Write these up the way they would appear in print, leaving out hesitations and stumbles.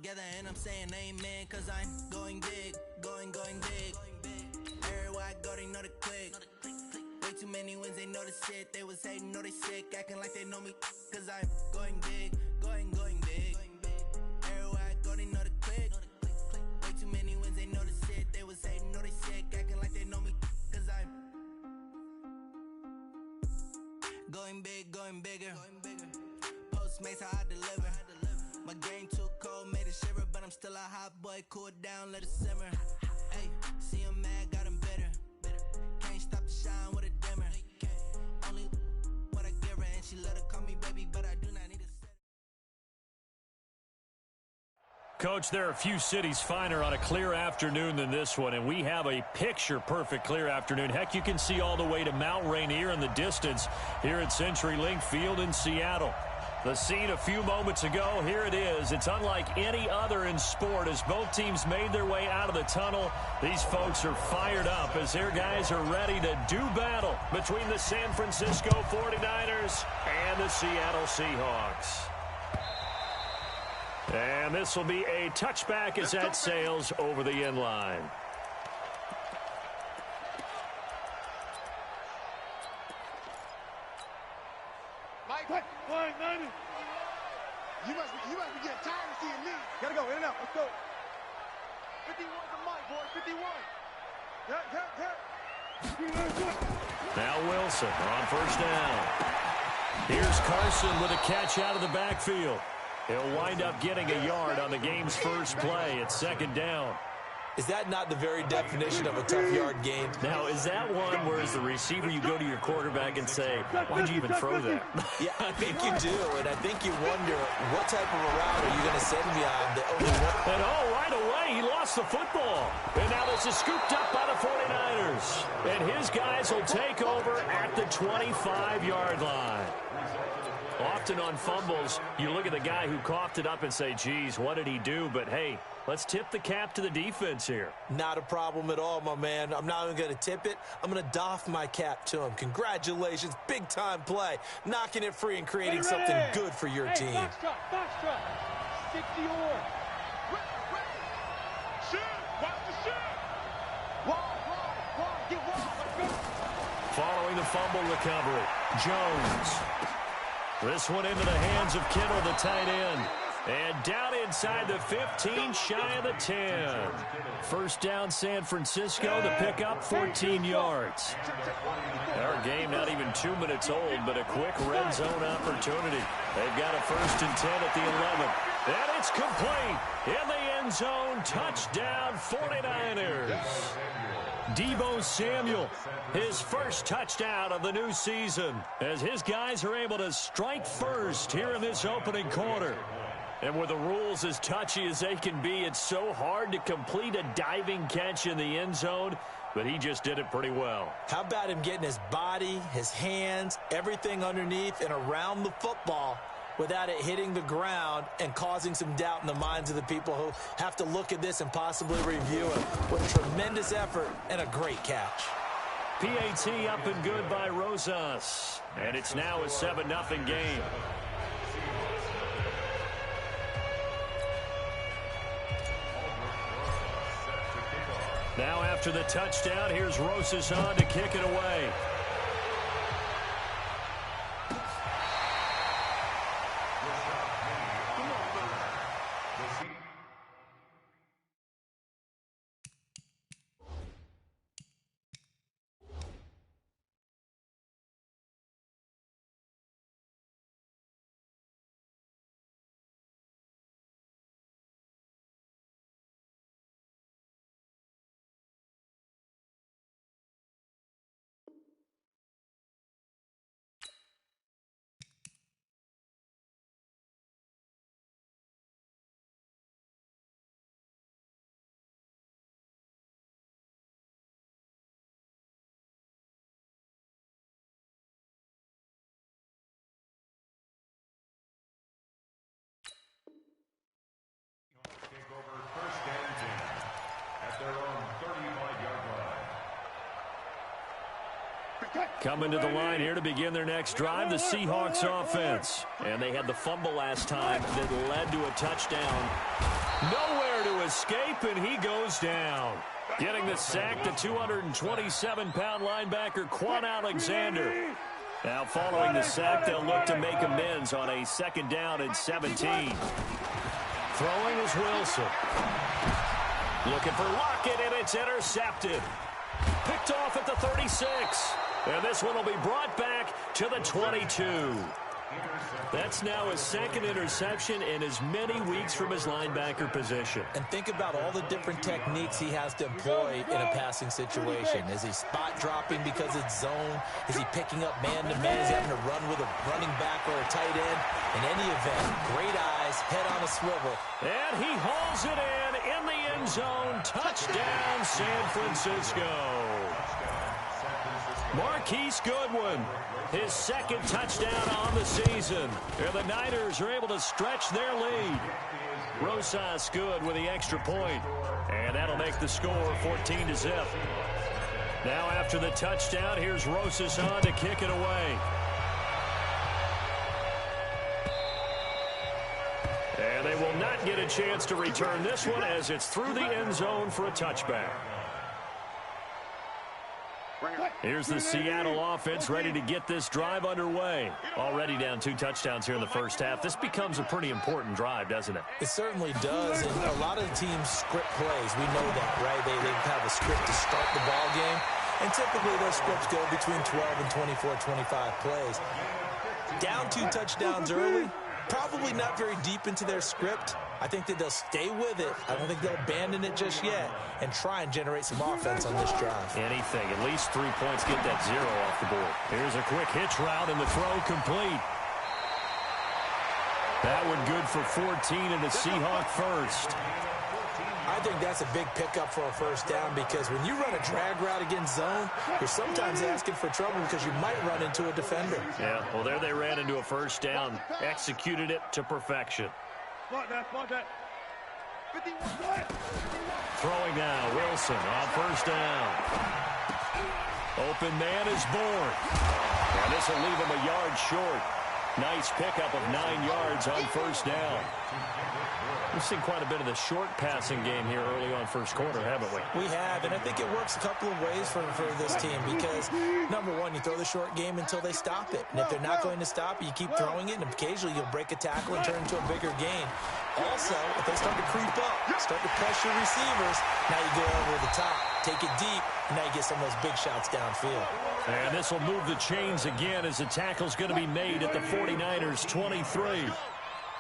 together and I'm saying amen, cause I'm going big, going big. Everywhere I go, they know the click. Way too many wins, they know the shit. They was hating, know they sick, acting like they know me, cause I'm going big, going big. Everywhere I go, they know the click. Way too many wins, they know the shit. They was hating, know they sick, acting like they know me, cause I'm going big, going bigger. Postmates how I deliver. My game too cold, made it shiver, but I'm still a hot boy. Cool it down, let it simmer. Hey, see him mad, got him bitter. Can't stop the shine with a dimmer. Only what I give her, and she let her call me baby, but I do not need a set. Coach, there are a few cities finer on a clear afternoon than this one, and we have a picture-perfect clear afternoon. Heck, you can see all the way to Mount Rainier in the distance here at CenturyLink Field in Seattle. The scene a few moments ago, here it is. It's unlike any other in sport as both teams made their way out of the tunnel. These folks are fired up as their guys are ready to do battle between the San Francisco 49ers and the Seattle Seahawks. And this will be a touchback as that sails over the end line. You must be getting tired of seeing me. Gotta go, in and out. Let's go. 51 to Mike, boy. 51. Now Wilson on first down. Here's Carson with a catch out of the backfield. He'll wind up getting a yard on the game's first play at second down. Is that not the very definition of a tough yard game? Now, is that one where as the receiver you go to your quarterback and say, why'd you even throw that? Yeah, I think you do, and I think you wonder what type of a route are you going to send me on that only one. And right away, he lost the football. And now this is scooped up by the 49ers. And his guys will take over at the 25-yard line. Often on fumbles, you look at the guy who coughed it up and say, geez, what did he do? But, hey, let's tip the cap to the defense here. Not a problem at all, my man. I'm not even going to tip it. I'm going to doff my cap to him. Congratulations. Big-time play. Knocking it free and creating something good for your team. Box truck. 60-yard. Shoot. Watch the shoot. Wall. Get wall. Let's go. Following the fumble recovery, Jones. This one into the hands of Kittle, the tight end. And down inside the 15, shy of the 10. First down, San Francisco to pick up 14 yards. Our game not even 2 minutes old, but a quick red zone opportunity. They've got a 1st and 10 at the 11. And it's complete. In the end zone, touchdown 49ers. Deebo Samuel, his first touchdown of the new season, as his guys are able to strike first here in this opening quarter. And with the rules as touchy as they can be, it's so hard to complete a diving catch in the end zone, but he just did it pretty well. How about him getting his body, his hands, everything underneath and around the football without it hitting the ground and causing some doubt in the minds of the people who have to look at this and possibly review it. What a tremendous effort and a great catch. PAT up and good by Rosas. And it's now a 7-0 game. Now after the touchdown, here's Rosas on to kick it away. Coming to the line here to begin their next drive, the Seahawks offense. And they had the fumble last time that led to a touchdown. Nowhere to escape, and he goes down. Getting the sack, the 227-pound linebacker, Quan Alexander. Now, following the sack, they'll look to make amends on a 2nd down and 17. Throwing is Wilson. Looking for Lockett, and it's intercepted. Picked off at the 36. And this one will be brought back to the 22. That's now his 2nd interception in as many weeks from his linebacker position. And think about all the different techniques he has to employ in a passing situation. Is he spot dropping because it's zone? Is he picking up man-to-man? Is he having to run with a running back or a tight end? In any event, great eyes, head on a swivel. And he hauls it in the end zone. Touchdown, San Francisco. Marquise Goodwin, his 2nd touchdown on the season. And the Niners are able to stretch their lead. Rosas good with the extra point. And that'll make the score 14-0. Now after the touchdown, here's Rosas on to kick it away. And they will not get a chance to return this one as it's through the end zone for a touchback. Here's the Seattle offense ready to get this drive underway. Already down 2 touchdowns here in the first half. This becomes a pretty important drive, doesn't it? It certainly does, and a lot of the teams script plays. We know that, right? They have a script to start the ball game, and typically those scripts go between 12 and 24, 25 plays. Down 2 touchdowns early, probably not very deep into their script. I think that they'll stay with it. I don't think they'll abandon it just yet and try and generate some offense on this drive. Anything. At least 3 points. Get that 0 off the board. Here's a quick hitch route and the throw complete. That one good for 14 and a Seahawk first. I think that's a big pickup for a first down because when you run a drag route against zone, you're sometimes asking for trouble because you might run into a defender. Yeah, well, there they ran into a first down. Executed it to perfection. Throwing now, Wilson on first down. Open man is born. And this will leave him a yard short. Nice pickup of 9 yards on first down. We've seen quite a bit of the short passing game here early on first quarter, haven't we? We have, and I think it works a couple of ways for this team because, number one, you throw the short game until they stop it. And if they're not going to stop it, you keep throwing it, and occasionally you'll break a tackle and turn into a bigger gain. Also, if they start to creep up, start to pressure receivers, now you go over the top, take it deep, and now you get some of those big shots downfield. And this will move the chains again as the tackle's going to be made at the 49ers 23.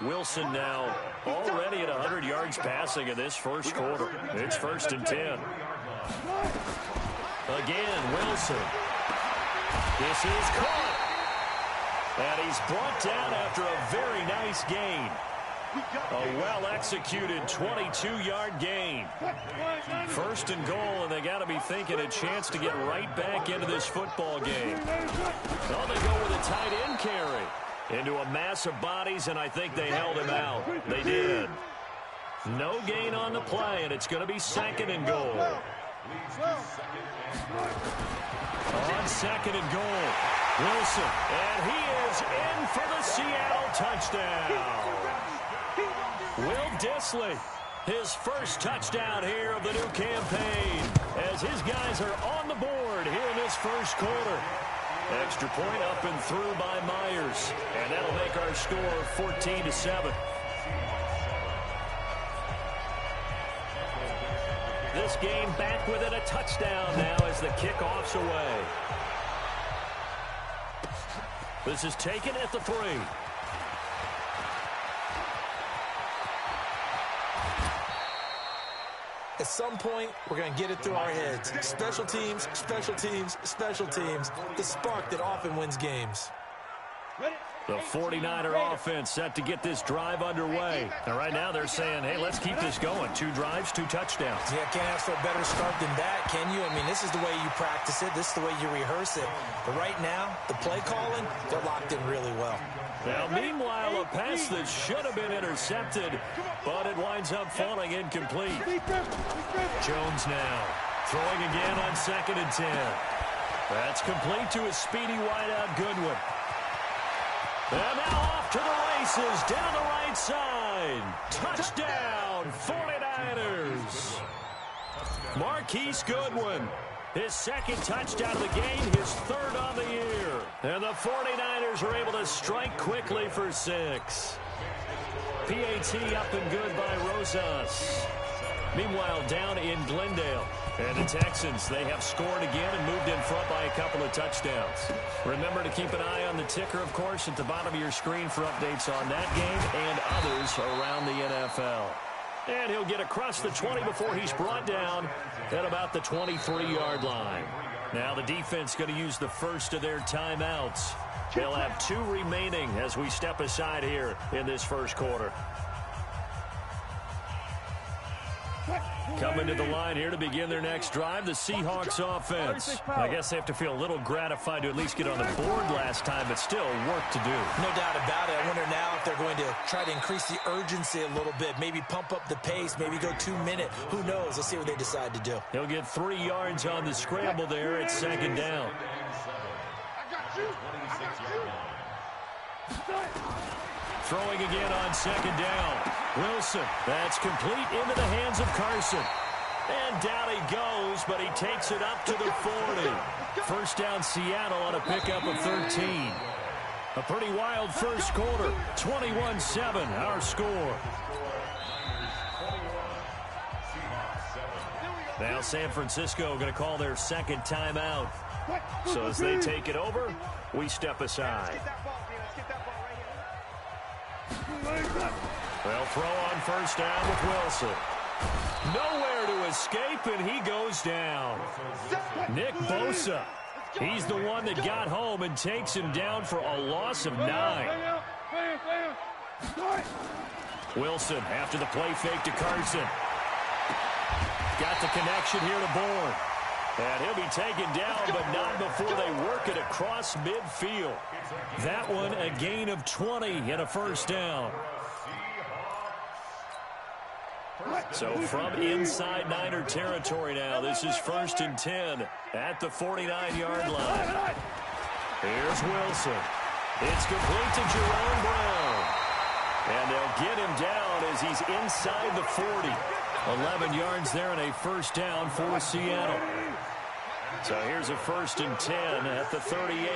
Wilson now already at 100 yards passing in this first quarter. It's 1st and 10. Again, Wilson. This is caught. And he's brought down after a very nice gain. A well-executed 22-yard gain. 1st and goal, and they got to be thinking a chance to get right back into this football game. Oh, they go with a tight end carry. Into a mass of bodies, and I think they held him out. They did. No gain on the play, and it's going to be 2nd and goal. On 2nd and goal, Wilson, and he is in for the Seattle touchdown. Will Dissly, his first touchdown here of the new campaign, as his guys are on the board here in this first quarter. Extra point up and through by Myers. And that'll make our score 14-7. This game back with it, a touchdown now as the kickoff's away. This is taken at the 3. At some point, we're going to get it through our heads. Special teams, special teams, special teams. The spark that often wins games. The 49er offense set to get this drive underway. And right now they're saying, hey, let's keep this going. 2 drives, 2 touchdowns. Yeah, can't ask for a better start than that, can you? I mean, this is the way you practice it. This is the way you rehearse it. But right now, the play calling, they're locked in really well. Now, meanwhile, a pass that should have been intercepted, but it winds up falling incomplete. Jones now throwing again on 2nd and 10. That's complete to a speedy wideout Goodwin. And now off to the races, down the right side. Touchdown, 49ers. Marquise Goodwin, his second touchdown of the game, his third on the year. And the 49ers are able to strike quickly for 6. PAT up and good by Rosas. Meanwhile, down in Glendale. And the Texans, they have scored again and moved in front by a couple of touchdowns. Remember to keep an eye on the ticker, of course, at the bottom of your screen for updates on that game and others around the NFL. And he'll get across the 20 before he's brought down at about the 23-yard line. Now the defense going to use the first of their timeouts. They'll have 2 remaining as we step aside here in this first quarter. Coming to the line here to begin their next drive, the Seahawks offense. I guess they have to feel a little gratified to at least get on the board last time, but still work to do. No doubt about it. I wonder now if they're going to try to increase the urgency a little bit, maybe pump up the pace, maybe go 2-minute. Who knows? Let's see what they decide to do. He'll get 3 yards on the scramble there at second down. Throwing again on second down. Wilson, that's complete into the hands of Carson. And down he goes, but he takes it up to the 40. First down Seattle on a pickup of 13. A pretty wild first quarter. 21-7, our score. Now San Francisco going to call their second timeout. So as they take it over, we step aside. They'll throw on first down with Wilson. Nowhere to escape, and he goes down. Nick Bosa. He's the one that got home and takes him down for a loss of 9. Wilson after the play fake to Carson. Got the connection here to Bourne. And he'll be taken down, but not before they work it across midfield. That one a gain of 20 and a first down. So from inside Niner territory now, this is 1st and 10 at the 49-yard line. Here's Wilson. It's complete to Jerome Brown. And they'll get him down as he's inside the 40. 11 yards there and a first down for Seattle. So here's a 1st and 10 at the 38.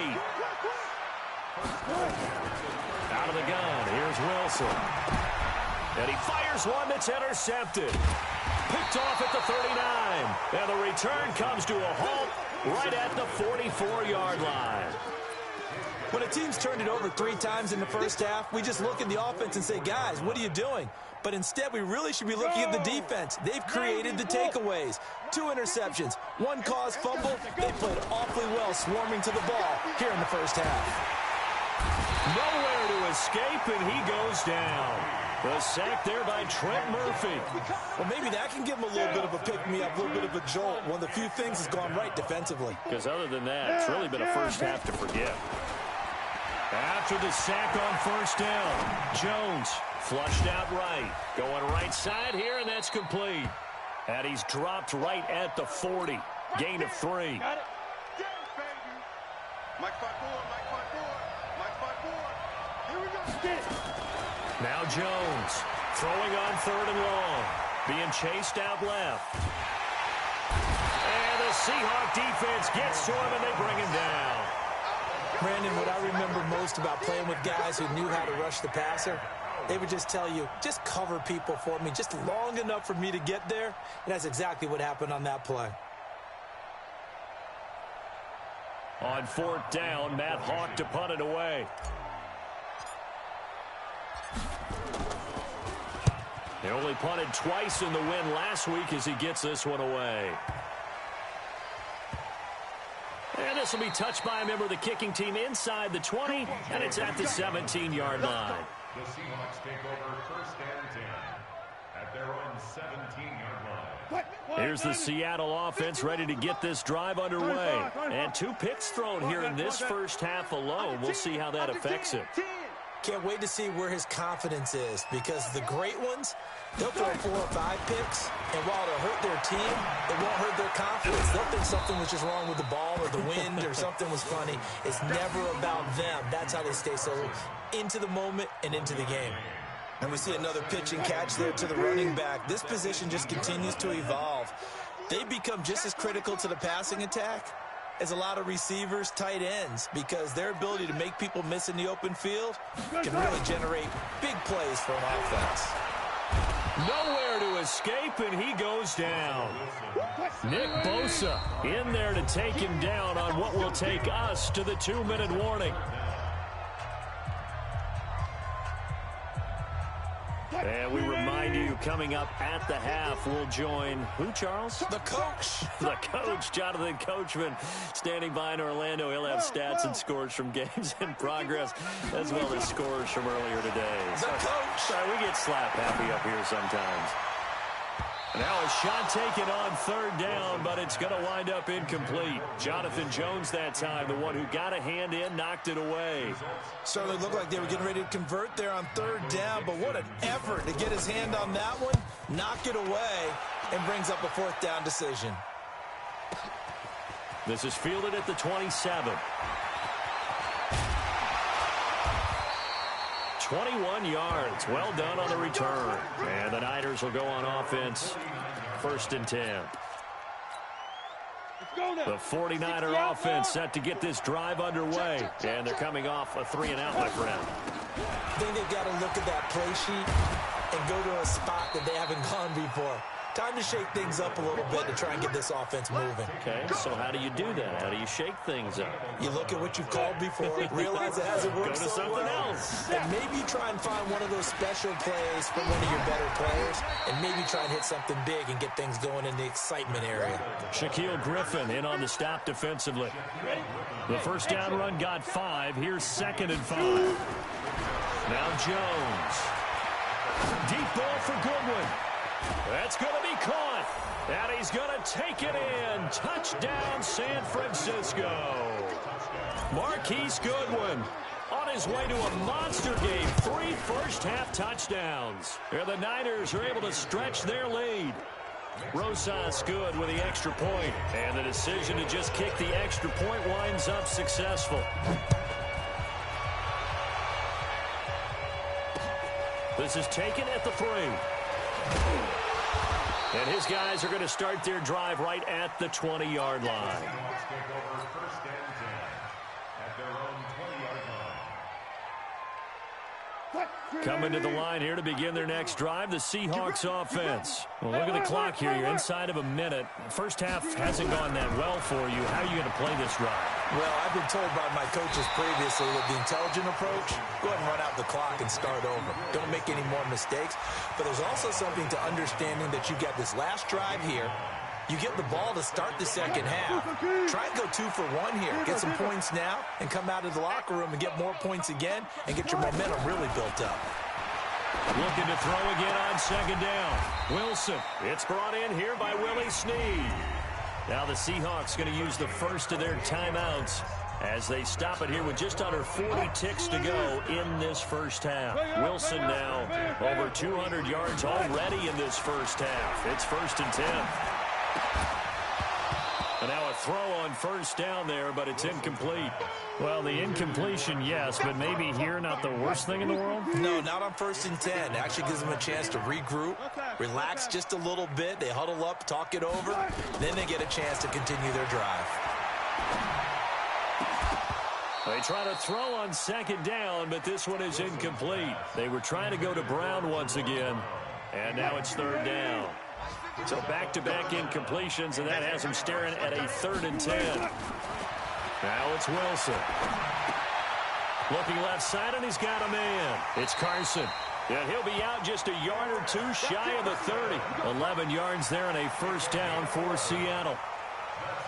Out of the gun, here's Wilson. And he fires one that's intercepted. Picked off at the 39. And the return comes to a halt right at the 44-yard line. When a team's turned it over 3 times in the first half, we just look at the offense and say, guys, what are you doing? But instead, we really should be looking at the defense. They've created the takeaways. 2 interceptions, 1 caused fumble. They played awfully well swarming to the ball here in the first half. Nowhere to escape, and he goes down. The sack there by Trent Murphy. Well, maybe that can give him a little bit of a pick-me-up, a little bit of a jolt. One of the few things has gone right defensively. Because other than that, it's really been a first half to forget. After the sack on first down, Jones flushed out right. Going right side here, and that's complete. And he's dropped right at the 40. Gain of 3. Got it. Mike 5-4, Mike 5-4, Mike 5-4. Here we go. Now Jones throwing on 3rd and long. Being chased out left. And the Seahawk defense gets to him, and they bring him down. Brandon, what I remember most about playing with guys who knew how to rush the passer, they would just tell you, just cover people for me, just long enough for me to get there. And that's exactly what happened on that play. On 4th down, Matt Hawk to punt it away. He only punted twice in the win last week as he gets this one away. And this will be touched by a member of the kicking team inside the 20, and it's at the 17-yard line. The Seahawks take over 1st and 10 at their own 17-yard line. Here's the Seattle offense ready to get this drive underway. And 2 picks thrown here in this first half alone. We'll see how that affects him. Can't wait to see where his confidence is, because the great ones, they'll throw 4 or 5 picks, and while it'll hurt their team, it won't hurt their confidence. They'll think something was just wrong with the ball or the wind or something was funny. It's never about them. That's how they stay so into the moment and into the game. And we see another pitch and catch there to the running back. This position just continues to evolve. They become just as critical to the passing attack as a lot of receivers, tight ends, because their ability to make people miss in the open field can really generate big plays for an offense. Nowhere to escape, and he goes down. Nick Bosa in there to take him down on what will take us to the 2-minute warning. And we remind you, coming up at the half, we'll join who, Charles? The coach. The coach, Jonathan Coachman, standing by in Orlando. He'll have stats and scores from games in progress, as well as scores from earlier today. The coach. Sorry, we get slap happy up here sometimes. Now a shot taken on 3rd down, but it's going to wind up incomplete. Jonathan Jones that time, the one who got a hand in, knocked it away. Certainly looked like they were getting ready to convert there on 3rd down, but what an effort to get his hand on that one, knock it away, and brings up a 4th down decision. This is fielded at the 27. 21 yards. Well done on the return. And the Niners will go on offense. 1st and 10. The 49er offense set to get this drive underway. And they're coming off a 3-and-out, my friend. I think they've got to look at that play sheet and go to a spot that they haven't gone before. Time to shake things up a little bit to try and get this offense moving. Okay, so how do you do that? How do you shake things up? You look at what you've called before, realize it hasn't worked Go to so something well, else. and maybe try and find one of those special plays from one of your better players, and maybe try and hit something big and get things going in the excitement area. Shaquille Griffin in on the stop defensively. The 1st down run got 5. Here's 2nd and 5. Now Jones. Deep ball for Goodwin. That's going to be caught. And he's going to take it in. Touchdown, San Francisco. Marquise Goodwin on his way to a monster game. 3 first-half touchdowns. And the Niners are able to stretch their lead. Rosas good with the extra point. And the decision to just kick the extra point winds up successful. This is taken at the 3. And his guys are going to start their drive right at the 20-yard line. Coming to the line here to begin their next drive, the Seahawks offense. Well, look at the clock here. You're inside of a minute. First half hasn't gone that well for you. How are you going to play this drive? Well, I've been told by my coaches previously that the intelligent approach, go ahead and run out the clock and start over. Don't make any more mistakes. But there's also something to understanding that you've got this last drive here. You get the ball to start the 2nd half. Try and go 2 for 1 here. Get some points now and come out of the locker room and get more points again and get your momentum really built up. Looking to throw again on 2nd down. Wilson. It's brought in here by Willie Snead. Now the Seahawks going to use the first of their timeouts as they stop it here with just under 40 ticks to go in this first half. Wilson now over 200 yards already in this first half. It's 1st and 10. And now a throw on 1st down there, but it's incomplete. Well, the incompletion, yes, but maybe here not the worst thing in the world? No, not on 1st and 10. It actually gives them a chance to regroup, relax just a little bit. They huddle up, talk it over. Then they get a chance to continue their drive. They try to throw on 2nd down, but this one is incomplete. They were trying to go to Brown once again, and now it's 3rd down. So back-to-back incompletions, and that has him staring at a 3rd and 10. Now it's Wilson. Looking left side, and he's got a man. It's Carson. And he'll be out just a yard or 2 shy of the 30. 11 yards there and a 1st down for Seattle.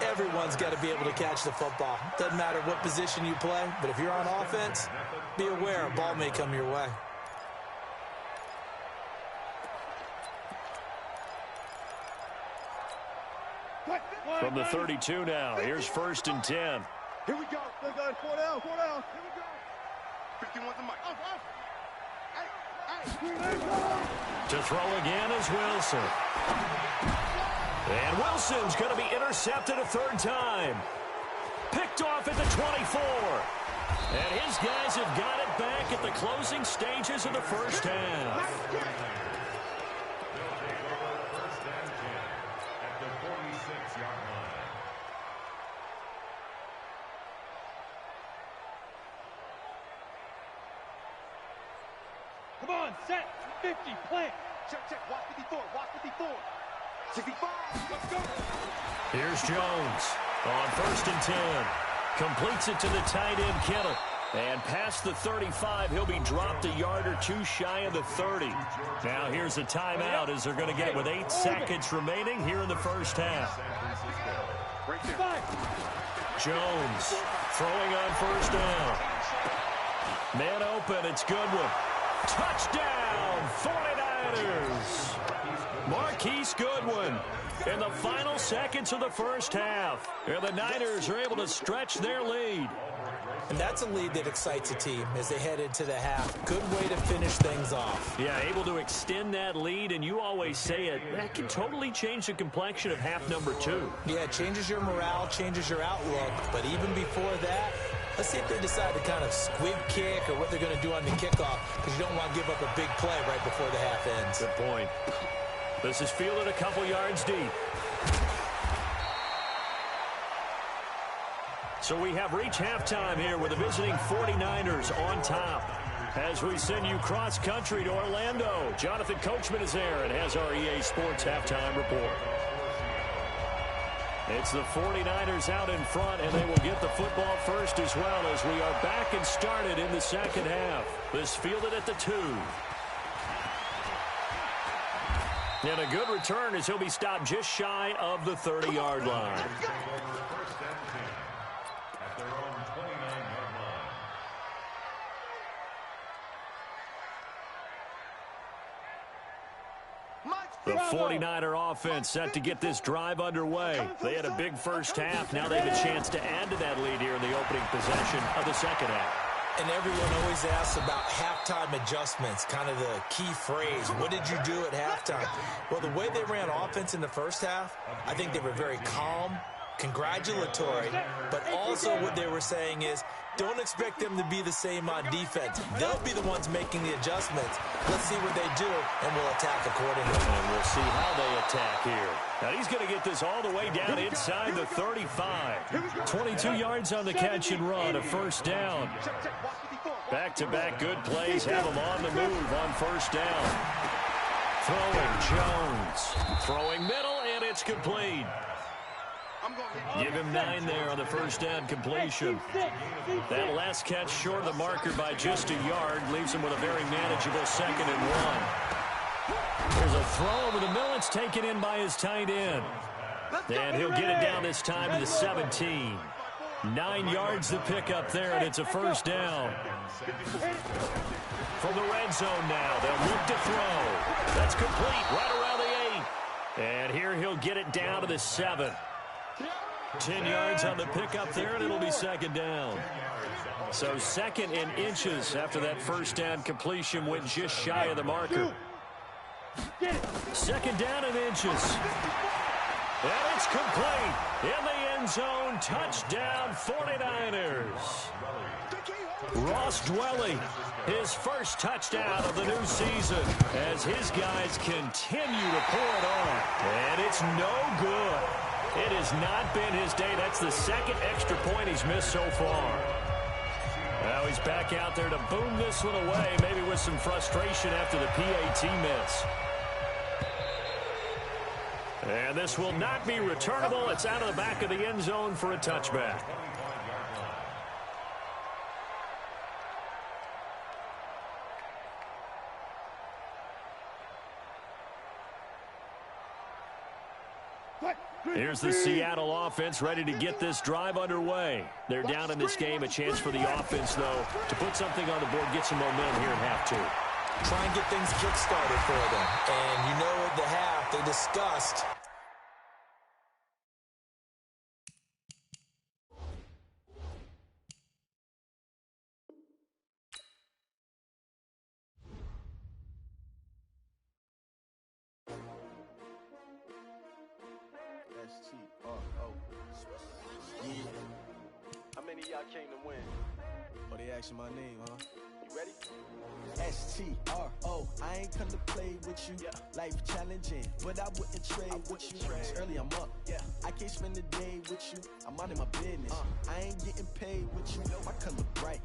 Everyone's got to be able to catch the football. Doesn't matter what position you play, but if you're on offense, be aware a ball may come your way. From the 32 now, here's 1st and 10. Here we go. 4 down. Here we go. 51's the mic. To throw again is Wilson. And Wilson's going to be intercepted a third time. Picked off at the 24. And his guys have got it back at the closing stages of the first half. They'll take over first and 10 at the 46-yard line. Come on, set. 50, plant. Check. Watch 54. Watch 54. 65. Let's go. Here's Jones on first and 10. Completes it to the tight end, Kittle. And past the 35, he'll be dropped a yard or two shy of the 30. Now here's a timeout as they're going to get it with 8 seconds remaining here in the first half. Jones throwing on first down. Man open, it's Goodwin. Touchdown, 49ers. Marquise Goodwin in the final seconds of the first half. And the Niners are able to stretch their lead. And that's a lead that excites a team as they head into the half. Good way to finish things off. Yeah, able to extend that lead, and you always say it, that can totally change the complexion of half number 2. Yeah, it changes your morale, changes your outlook. But even before that, let's see if they decide to kind of squib kick or what they're going to do on the kickoff, because you don't want to give up a big play right before the half ends. Good point. This is fielded a couple yards deep. So we have reached halftime here with the visiting 49ers on top. As we send you cross-country to Orlando, Jonathan Coachman is there and has our EA Sports halftime report. It's the 49ers out in front, and they will get the football first as well as we are back and started in the second half. This fielded at the 2. And a good return as he'll be stopped just shy of the 30-yard line. First and 10 at their own 29-yard line. The 49er offense set to get this drive underway. They had a big first half. Now they have a chance to add to that lead here in the opening possession of the second half. And everyone always asks about halftime adjustments, kind of the key phrase. What did you do at halftime? Well, the way they ran offense in the first half, I think they were very calm, congratulatory, but also what they were saying is, don't expect them to be the same on defense. They'll be the ones making the adjustments. Let's see what they do, and we'll attack accordingly. And we'll see how they attack here. Now he's going to get this all the way down inside the 35. 22 yards on the catch and run, a first down. Back-to-back good plays have him on the move on first down. Throwing Jones. Throwing middle, and it's complete. Give him 9 there on the first down completion. That last catch short of the marker by just a yard leaves him with a very manageable 2nd and 1. There's a throw over the middle. It's taken in by his tight end. And he'll get it down this time to the 17. 9 yards to pick up there, and it's a first down. From the red zone now, they'll look to throw. That's complete right around the 8. And here he'll get it down to the 7. 10 yards on the pickup there, and it'll be second down. So 2nd and inches after that first down completion went just shy of the marker. 2nd down and inches. And it's complete. In the end zone, touchdown 49ers. Ross Dwelly, his first touchdown of the new season as his guys continue to pour it on. And it's no good. It has not been his day. That's the 2nd extra point he's missed so far. Now he's back out there to boom this one away, maybe with some frustration after the PAT miss. And this will not be returnable. It's out of the back of the end zone for a touchback. Here's the Seattle offense ready to get this drive underway. They're down in this game. A chance for the offense, though, to put something on the board, get some momentum here in half 2. Try and get things kick-started for them. And you know at the half, they discussed I came to win. Oh, they asking my name, huh? You ready? STRO, I ain't come to play with you. Life challenging, but I wouldn't trade with you. It's early, I'm up. I can't spend the day with you. I'm out of my business. I ain't getting paid with you. My color bright.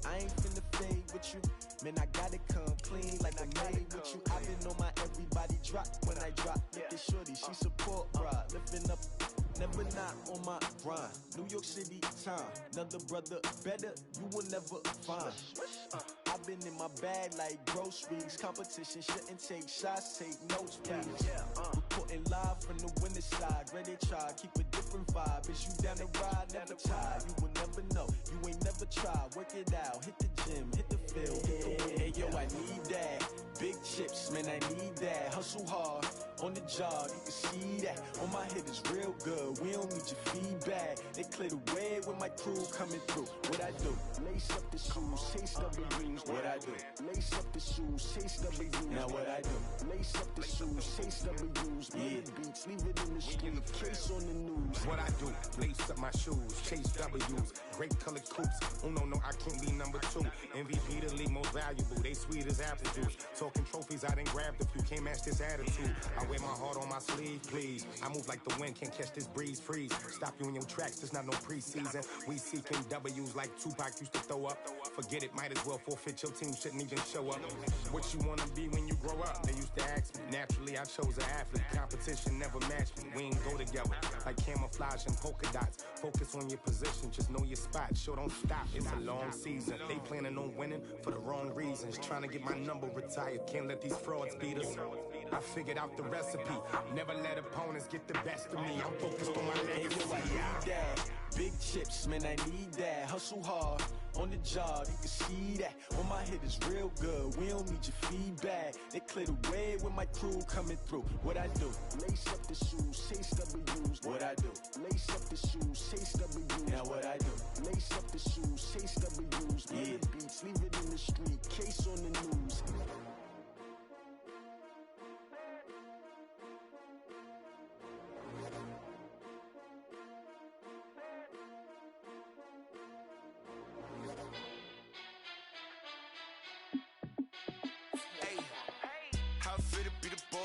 I ain't finna fade with you. Man, I gotta come clean like I made with you. I've been on my everybody drop when I drop. Look at shorty, she support ride. Lifting up, never not on my grind. New York City time, another brother better, you will never find. I've been in my bag like groceries. Competition shouldn't take shots, take notes, please. Reporting live from the winter side. Ready to try, keep a different vibe. Is you down the ride, never tired. You will never know, you ain't never tried. Work it out, hit the gym, hit the field. Hey yo, I need that. Big chips, man, I need that. Hustle hard, on the job, you can see that. On my head is real good, we don't need your feedback. They clear the way with my crew coming through. What I do? Lace up the shoes, chase W's. What I do? Lace up the shoes, chase W's. Now what I do? Lace up the shoes, chase W's. Yeah. Beats, leave it in the street, case on the news. What I do? Lace up my shoes, chase W's. Great colored coops. Oh no, I can't be number 2. MVP the league most valuable. They sweet as apple juice. Talking trophies, I didn't grab the few. Can't match this attitude. I wear my heart on my sleeve, please. I move like the wind, can't catch this breeze, freeze. Stop you in your tracks, there's not no preseason. We seeking W's like Tupac used to throw up. Forget it, might as well forfeit. Your team shouldn't even show up. What you wanna be when you grow up? They used to ask me. Naturally, I chose an athlete. Competition never matched me. We ain't go together like camouflage and polka dots. Focus on your position, just know your spot. Sure, don't stop. It's a long season. They planning on winning for the wrong reasons. Trying to get my number retired. Can't let these frauds beat us. I figured out the recipe. Never let opponents get the best of me. I'm focused on my legacy. I need that. Big chips, man, I need that. Hustle hard, on the job, you can see that. On my head is real good, we don't need your feedback. They clear the way with my crew coming through. What I do? Lace up the shoes, chase W's. What I do? Lace up the shoes, chase W's. Now what I do? Lace up the shoes, chase W's. Yeah. Beats, leave it in the street, case on the news.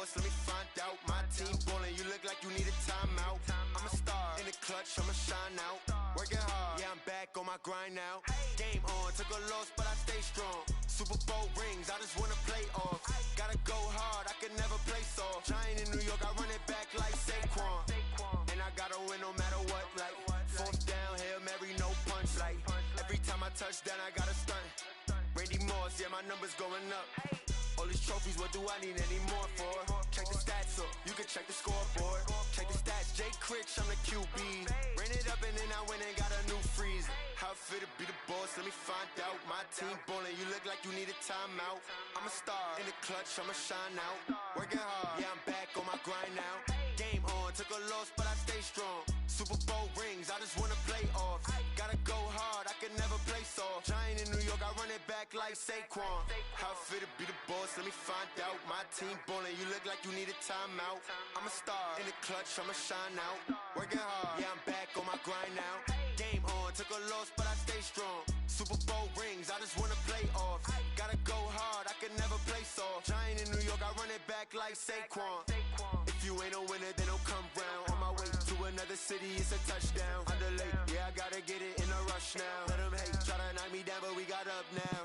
Let me find out. My team ballin', you look like you need a timeout. I'm a star in the clutch, I'ma shine out. Working hard, yeah, I'm back on my grind now. Game on, took a loss, but I stay strong. Super Bowl rings, I just wanna play off. Gotta go hard, I can never play soft. Giant in New York, I run it back like Saquon. And I gotta win no matter what, like fourth down, Hail Mary, no punch. Like every time I touch down, I gotta stunt. Randy Moss, yeah, my numbers going up. All these trophies, what do I need any more for? Check the stats up, you can check the scoreboard. Check the stats, Jay Critch, I'm the QB. Ran it up and then I went and got a new freeze. How it feel to be the boss, let me find out. My team ballin', you look like you need a timeout. I'm a star in the clutch, I'ma shine out. Working hard, yeah, I'm back on my grind now. Game on, took a loss, but I stay strong. Super Bowl rings, I just wanna play off. Gotta go hard, I can never play soft. Giant in New York, I run it back like Saquon. How it feel to be the boss, let me find out. My team ballin', you look like you need a timeout. I'm a star in the clutch, I'ma shine out. Working hard, yeah, I'm back on my grind now. Game on, took a loss, but I stay strong. Super Bowl rings, I just wanna play off. Gotta go hard, I can never play soft. Giant in New York, I run it back like Saquon. If you ain't a winner, then don't come round. On my way to another city, it's a touchdown. Underlay, yeah, I gotta get it in a rush now. Let them hate, try to knock me down, but we got up now.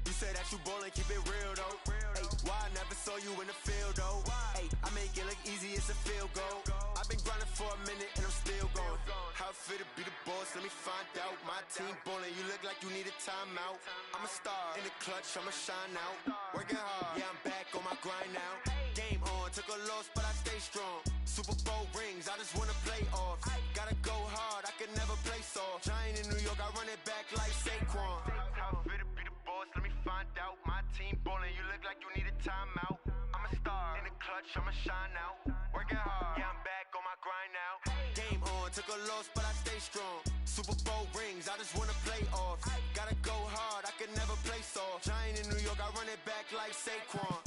You say that you ballin', keep it real though. Ay, why I never saw you in the field though? Ay, I make it look easy, it's a field goal. I've been grinding for a minute and I'm still going. How it feel to be the boss, let me find out. My team ballin', you look like you need a timeout. I'm a star in the clutch, I'ma shine out. Working hard, yeah, I'm back on my grind now. Game on, took a loss, but I stay strong. Super Bowl rings, I just wanna play off. Gotta go hard, I can never play soft. Giant in New York, I run it back like Saquon. How it feel to be the boss, let me find out. My team ballin', you look like you need a timeout. I'm a star in the clutch, I'ma shine out. Working hard, yeah, I'm back on my grind now. Game on, took a loss, but I stay strong. Super Bowl rings, I just wanna play off. Gotta go hard, I can never play soft. Giant in New York, I run it back like Saquon.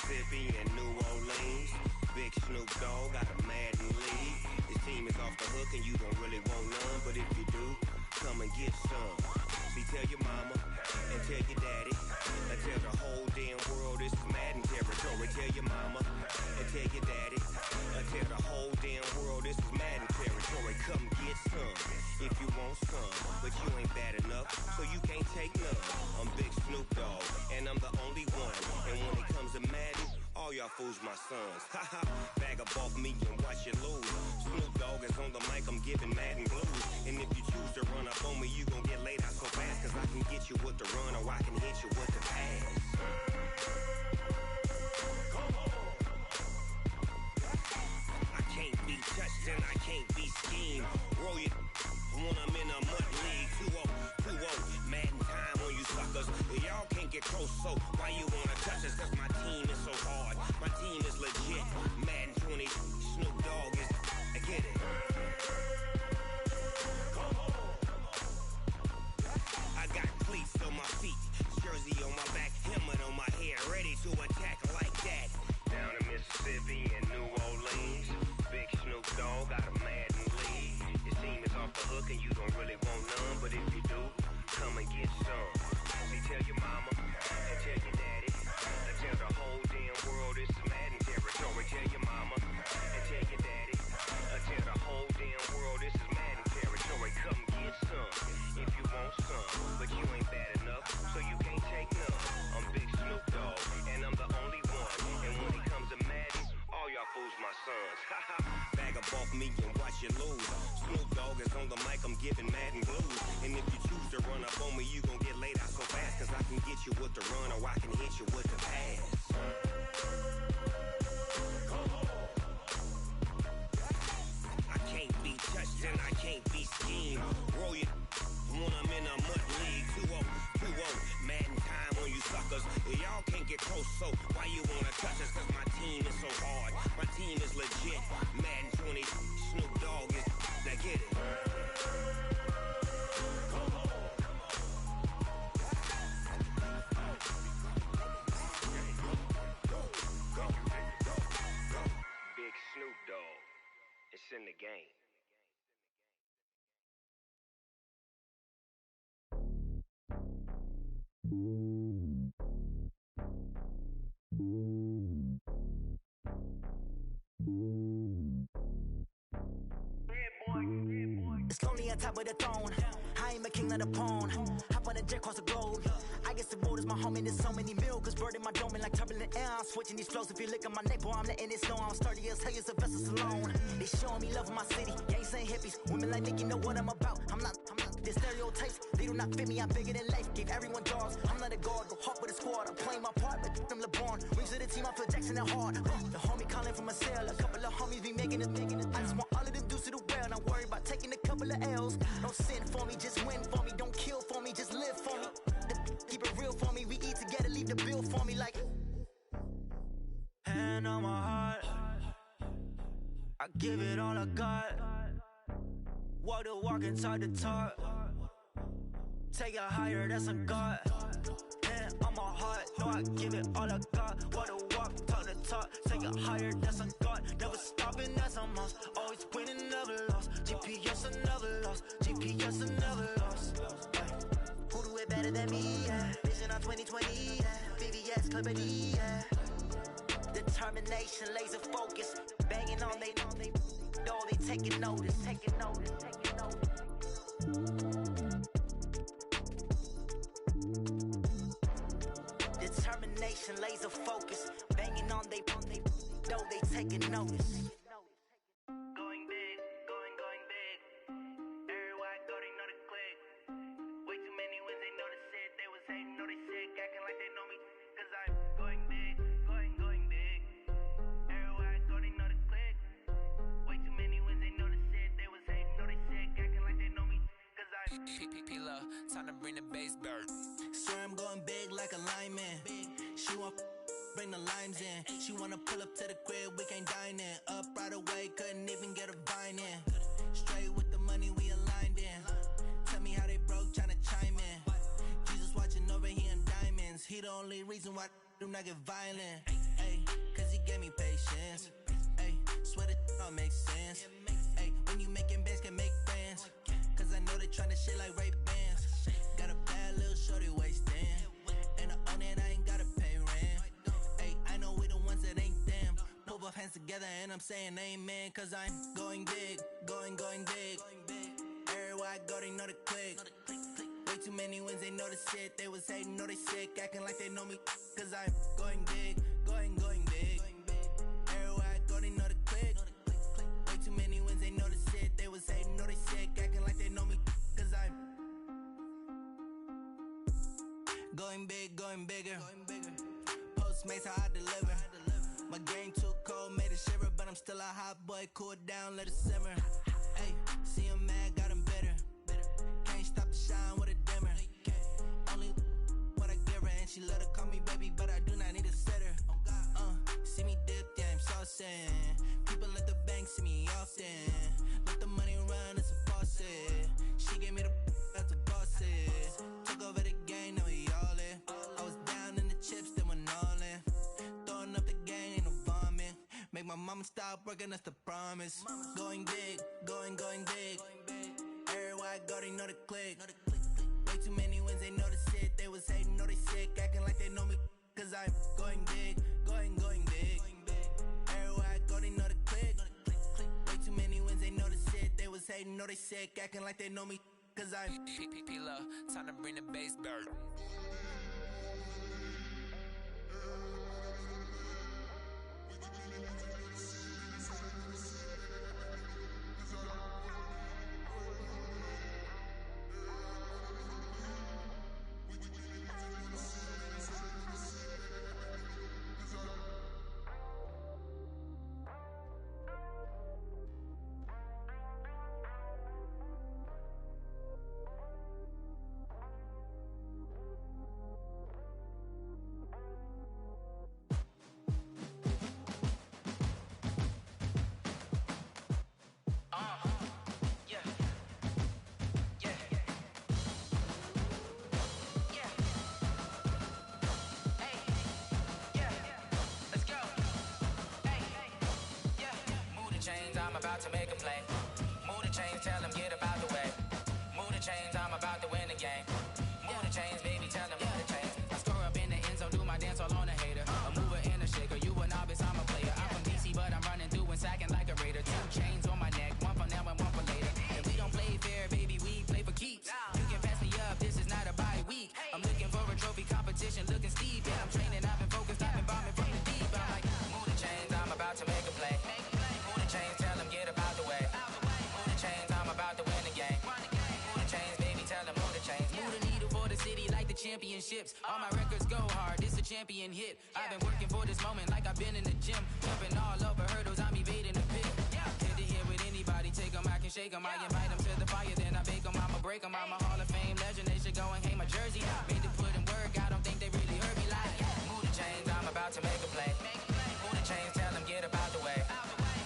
Mississippi and New Orleans. Big Snoop Dogg got a Madden lead. His team is off the hook and you don't really want none, but if you do, come and get some. See, tell your mama and tell your daddy and tell the whole damn world this is Madden territory. Tell your mama and tell your daddy and tell the whole damn world this is Madden territory. Come get some if you want some, but you ain't bad enough, so you can't take none. I'm Big Snoop Dogg and I'm the only one, and when it comes to Madden, all y'all fools my sons. Haha, bag up off me and watch you lose. Snoop Dogg is on the mic, I'm giving Madden blues. And if you choose to run up on me, you gon' get laid out so fast, cause I can get you with the run or I can hit you with the pass. Come on. I can't be touched and I can't be schemed. Roll you when I'm in a mud league. 2-0, 2-0, Madden time on you suckers. Y'all can't get close, so why you wanna touch us? Cause my team is so hard, my team is legit. Madden 20, Snoop Dogg is, I get it. Come on. I got cleats on my feet, jersey on my back, helmet on my head, ready to attack like that. Down in Mississippi and New Orleans, Big Snoop Dogg got a Madden lead. His team is off the hook and you don't really want none, but if you do, come and get some. See, tell your mama and tell your daddy and tell the whole damn world this is Madden territory. Tell your mama and tell your daddy and tell the whole damn world this is Madden territory. Come get some if you want some, but you ain't bad enough, so you can't take none. I'm Big Snoop Dogg and I'm the only one, and when it comes to Madden, all y'all fools my sons. Haha, bag up off me and watch you lose. Snoop Dogg is on the mic, I'm giving Madden blues. And if you choose to run up on me, you gon' get laid out so fast, cause I can get you with the run or I can hit you with the pass. Come on. I can't be touched and I can't be schemed. Roll you when I'm in a mud league. 2-0, 2-0, Madden time on you suckers. Y'all can't get close, so why you wanna touch us? Cause my team is so hard, my team is legit. Madden 20, Snoop Dogg is, now get it. Come on. Big Snoop Dogg, it's in the game. It's lonely on top of the throne. I am a king of the pawn. Hop on a jet across the globe. I guess the world is my home and there's so many mil. Cause bird in my dome and like turbulent air. I'm switching these flows. If you look at my neck, boy, I'm letting it snow. I'm sturdy as hell as a vessel alone. They showing me love in my city. Gangs ain't hippies. Women like Nicki know what I'm about. I'm not the stereotypes. They do not fit me. I'm bigger than life. Gave everyone dogs. I'm not a guard. Go hard with a squad. I'm playing my part, but I'm LeBron. Rings of the team. I feel Jackson and hard. The homie calling from a cell. A couple of homies be making it. I just want all of them dudes to the well. Not worry about taking a couple of L's. Don't sin for me, just win for me. Don't kill for me, just live for me. Keep it real for me. We eat together, leave the bill for me like. Hand on my heart, I give it all I got. Walk the walk and talk the talk. Take it higher, that's a God. Hand on my heart, no, I give it all I got. Walk the walk, talk the talk. Take it higher, that's a God. Never stopping, that's a must. Always winning, never lost. GPS, I never lost. GPS, I never lost. Who do it better than me? Yeah. Vision on 2020. Yeah. VVS, Clippity. Yeah. Determination, laser focus. Banging on they know they taking notice. Taking notice. Taking notice. Determination, laser focus. Banging on they know they taking notice. Going big, going big. Everywhere I go, they know the click. Way too many wins, they know the shit. They was hating, know they sick, acting like they know me. Cause I'm going big, going big. Everywhere I go, they know the click. Way too many wins, they know the shit. They was hating, know they sick, acting like they know me. Cause I'm P-P-P-Love, time to bring the bass bird. Swear I'm going big like a lineman. She want bring the limes in. She wanna pull up to the crib, we can't dine in. Up right away, couldn't even get a vine in. Straight with the money we aligned in. Tell me how they broke, tryna chime in. Jesus watching over here in diamonds. He the only reason why do not get violent. Ay, together and I'm saying amen, cause I'm going big, going big. Everywhere I go, they know the click. Way too many wins, they know the shit. They was hating, know they sick, acting like they know me, cause I'm going big, going big. Everywhere I go, they know the click. Way too many wins, they know the shit. They was hating, know they sick, acting like they know me, cause I'm going big, going bigger. Postmates how I deliver. My game too cold, made it shiver, but I'm still a hot boy. Cool it down, let it simmer. Hey, see him mad, got him bitter. Can't stop the shine with a dimmer. Only what I give her, and she let her call me baby, but I do not need a sitter. See me dip, yeah, I'm saucing. People at the bank see me often. Let the money run, it's a faucet. She gave me the that's a boss it. Took over the game, now we all in. I was down in the chips, then went all in. Throwing up the gang, ain't no bombing. Make my mama stop working, that's the promise. Going big, going big. Everywhere I go, they know the click. Way too many wins, they know the shit. They was hating, know they sick, acting like they know me, cause I'm going big, going big. Everywhere I go, they know the click. Way too many wins, they know the shit. They was hating, know they sick, acting like they know me, cause I'm P-P-P-Love, time to bring the bass bird. I'm about to make a play. Move the chains, tell them get up out the way. Move the chains, I'm about to win the game. Move the chains, baby, tell them move the chains. I score up in the end zone, do my dance all on a hater. A mover and a shaker, you a novice, I'm a player. I'm from DC, but I'm running through and sacking like a raider. 2 chains on my neck, one for now and one for later. And we don't play fair, baby, we play for keeps. You can pass me up, this is not a bye week. I'm looking for a trophy competition, looking steep. And I'm training, I've been focused, I've been bombing from the deep. I'm like, move the chains, I'm about to make a play. Move the chains, tell them get up out the way. Move the chains, I'm about to win the game. Move the chains, baby, tell them move the chains. Move the needle for the city like the championships. All my records go hard, this a champion hit. I've been working for this moment like I've been in the gym. Jumping all over hurdles, I'm evading the pit. Hit to hit with anybody, take them, I can shake them. I invite them to the fire, then I bake them, I'ma break them. I'm a Hall of Fame legend, they should go and hang my jersey. Made to put in work, I don't think they really heard me like. Move the chains, I'm about to make a play. Move the chains, tell them get up out the way.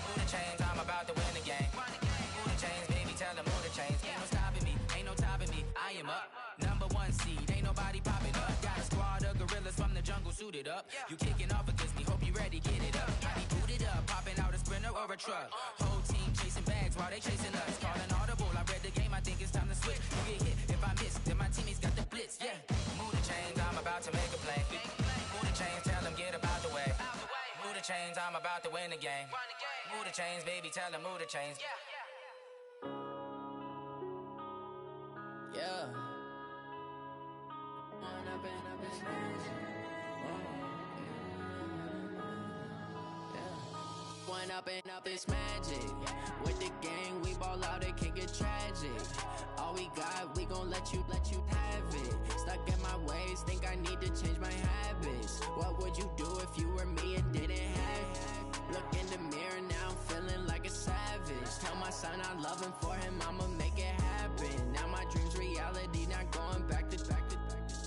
Move the chains, I'm about to win the game. Move the chains, baby, tell them move the chains. Ain't no stopping me, ain't no topping me, I am up. #1 seed, ain't nobody popping up. Got a squad of gorillas from the jungle suited up. You kicking off against me, hope you ready, get it up. I be booted up, popping out a Sprinter or a truck. Whole team chasing bags while they chasing us. Calling audible, I read the game, I think it's time to switch. You get hit, if I miss, then my teammates got the blitz, yeah. Move the chains, I'm about to make a play. Move the chains, tell them get up out the way. Move the chains, I'm about to win the game. Move the chains, baby, tell them move the chains. Yeah. One up and up, it's magic. With the gang, we ball out, it can get tragic. All we got, we gon' let you have it. Stuck in my ways, think I need to change my habits. What would you do if you were me and didn't have it? Look in the mirror, now I'm feeling like a savage. Tell my son I love him, for him I'ma make it happen. Now my dream's reality, not going back to.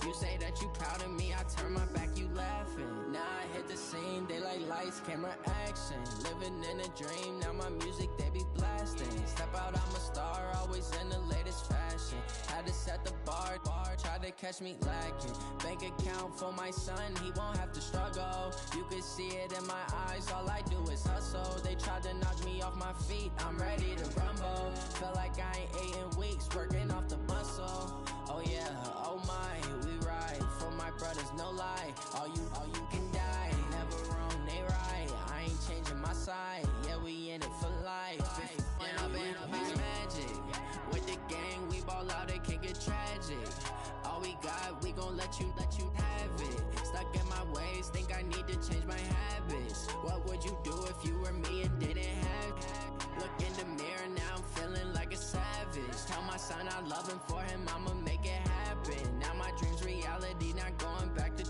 You say that you proud of me, I turn my back, you laughing. Now I hit the scene, they like lights, camera, action. Living in a dream, now my music, they be blasting. Step out, I'm a star, always in the latest fashion. Had to set the bar, try to catch me lacking. Bank account for my son, he won't have to struggle. You can see it in my eyes, all I do is hustle. They tried to knock me off my feet, I'm ready to rumble. Feel like I ain't ate in weeks, working off the muscle. Oh yeah, oh my, we ride for my brothers, no lie. All you can die, never wrong, they right. I ain't changing my side. I'm loving for him, I'ma make it happen. Now my dream's reality, not going back to.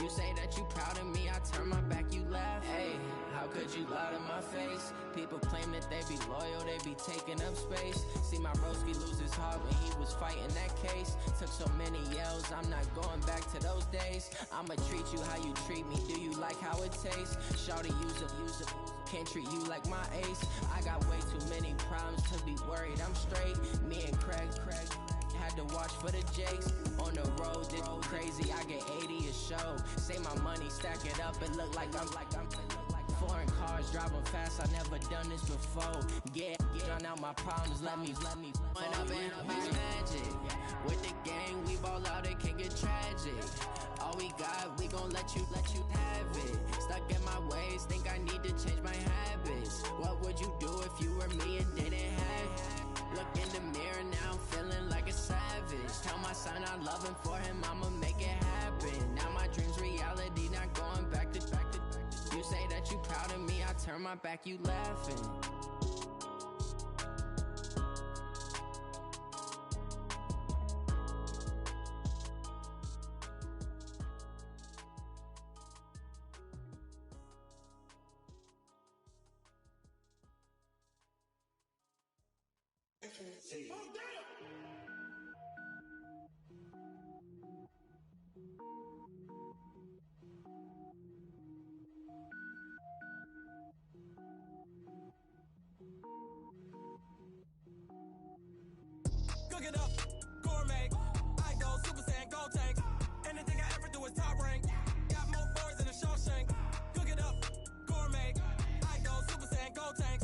You say that you proud of me, I turn my back, you laugh. Hey, how could you lie to my face? People claim that they be loyal, they be taking up space. See my broski lose his heart when he was fighting that case. Took so many yells, I'm not going back to those days. I'ma treat you how you treat me, do you like how it tastes? Shawty, use up, can't treat you like my ace. I got way too many problems to be worried, I'm straight. Me and Craig had to watch for the Jakes. On the road, this crazy, I get 80 a show. Say my money, stack it up, it look like I'm foreign cars, driving fast, I never done this before. Get drown out my problems, let me Went up and magic. With the gang, we ball out, it can get tragic. All we got, we gon' let you have it. Stuck in my ways, think I need to change my habits. What would you do if you were me and didn't have it? Look in the mirror now, I'm feeling like a savage. Tell my son I'm loving for him, I'ma make it happen. Now my dream's reality, not going back to. You say that you proud of me, I turn my back, you laughing. Cook it up, gourmet. I go Super Saiyan, gold tank. Anything I ever do is top rank. Got more boys than a Shawshank. Cook it up, gourmet. I go Super Saiyan, gold tank.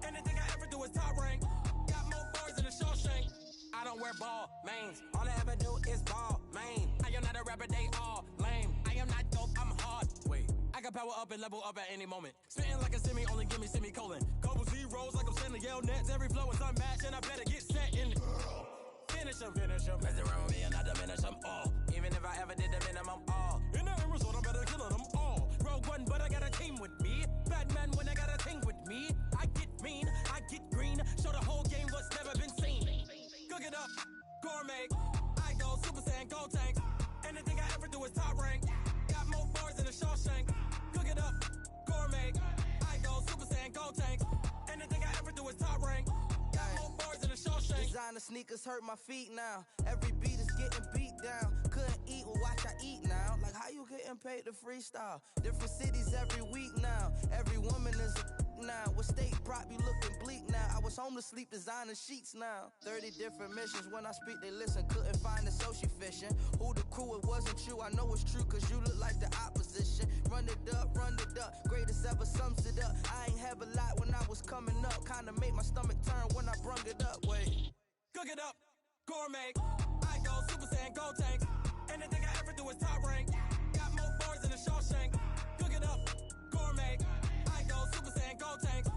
Anything I ever do is top rank. Got more boys than a Shawshank. I don't wear ball mains. All I ever do is ball main. I am not a rapper, they all lame. I am not dope, I'm hard. Wait, I can power up and level up at any moment. Spitting like a semi, only give me semicolon. Couple zeros like I'm sending yell nets. Every flow is unmatched and I better get set in. Finish him. Mess around with me and I diminish them all. Even if I ever did the minimum all. In the end result, I'm better killing them all. Rogue One, but I got a team with me. Batman when I got a team with me. I get mean, I get green. Show the whole game what's never been seen. Cook it up, gourmet. I go Super Saiyan, gold tank. Anything I ever do is top rank. Got more bars than a Shawshank. Cook it up, gourmet. I go Super Saiyan, gold tank. Anything I ever do is top rank. Got more bars than a Shawshank. Designer sneakers hurt my feet now. Every beat is getting beat down. Couldn't eat, well watch I eat now. Like how you getting paid to freestyle? Different cities every week now. Every woman is a now. What state prop you looking bleak now? I was home to sleep designer sheets now. 30 different missions. When I speak they listen. Couldn't find the social fishing. Who the crew, it wasn't you. I know it's true cause you look like the opposition. Run it up. Greatest ever sums it up. I ain't have a lot when I was coming up. Kinda made my stomach turn when I brung it up. Wait. Cook it up, gourmet. I go Super Saiyan, gold tank. Anything I ever do is top rank. Got more bars than a Shawshank. Cook it up, gourmet. I go Super Saiyan, gold tank.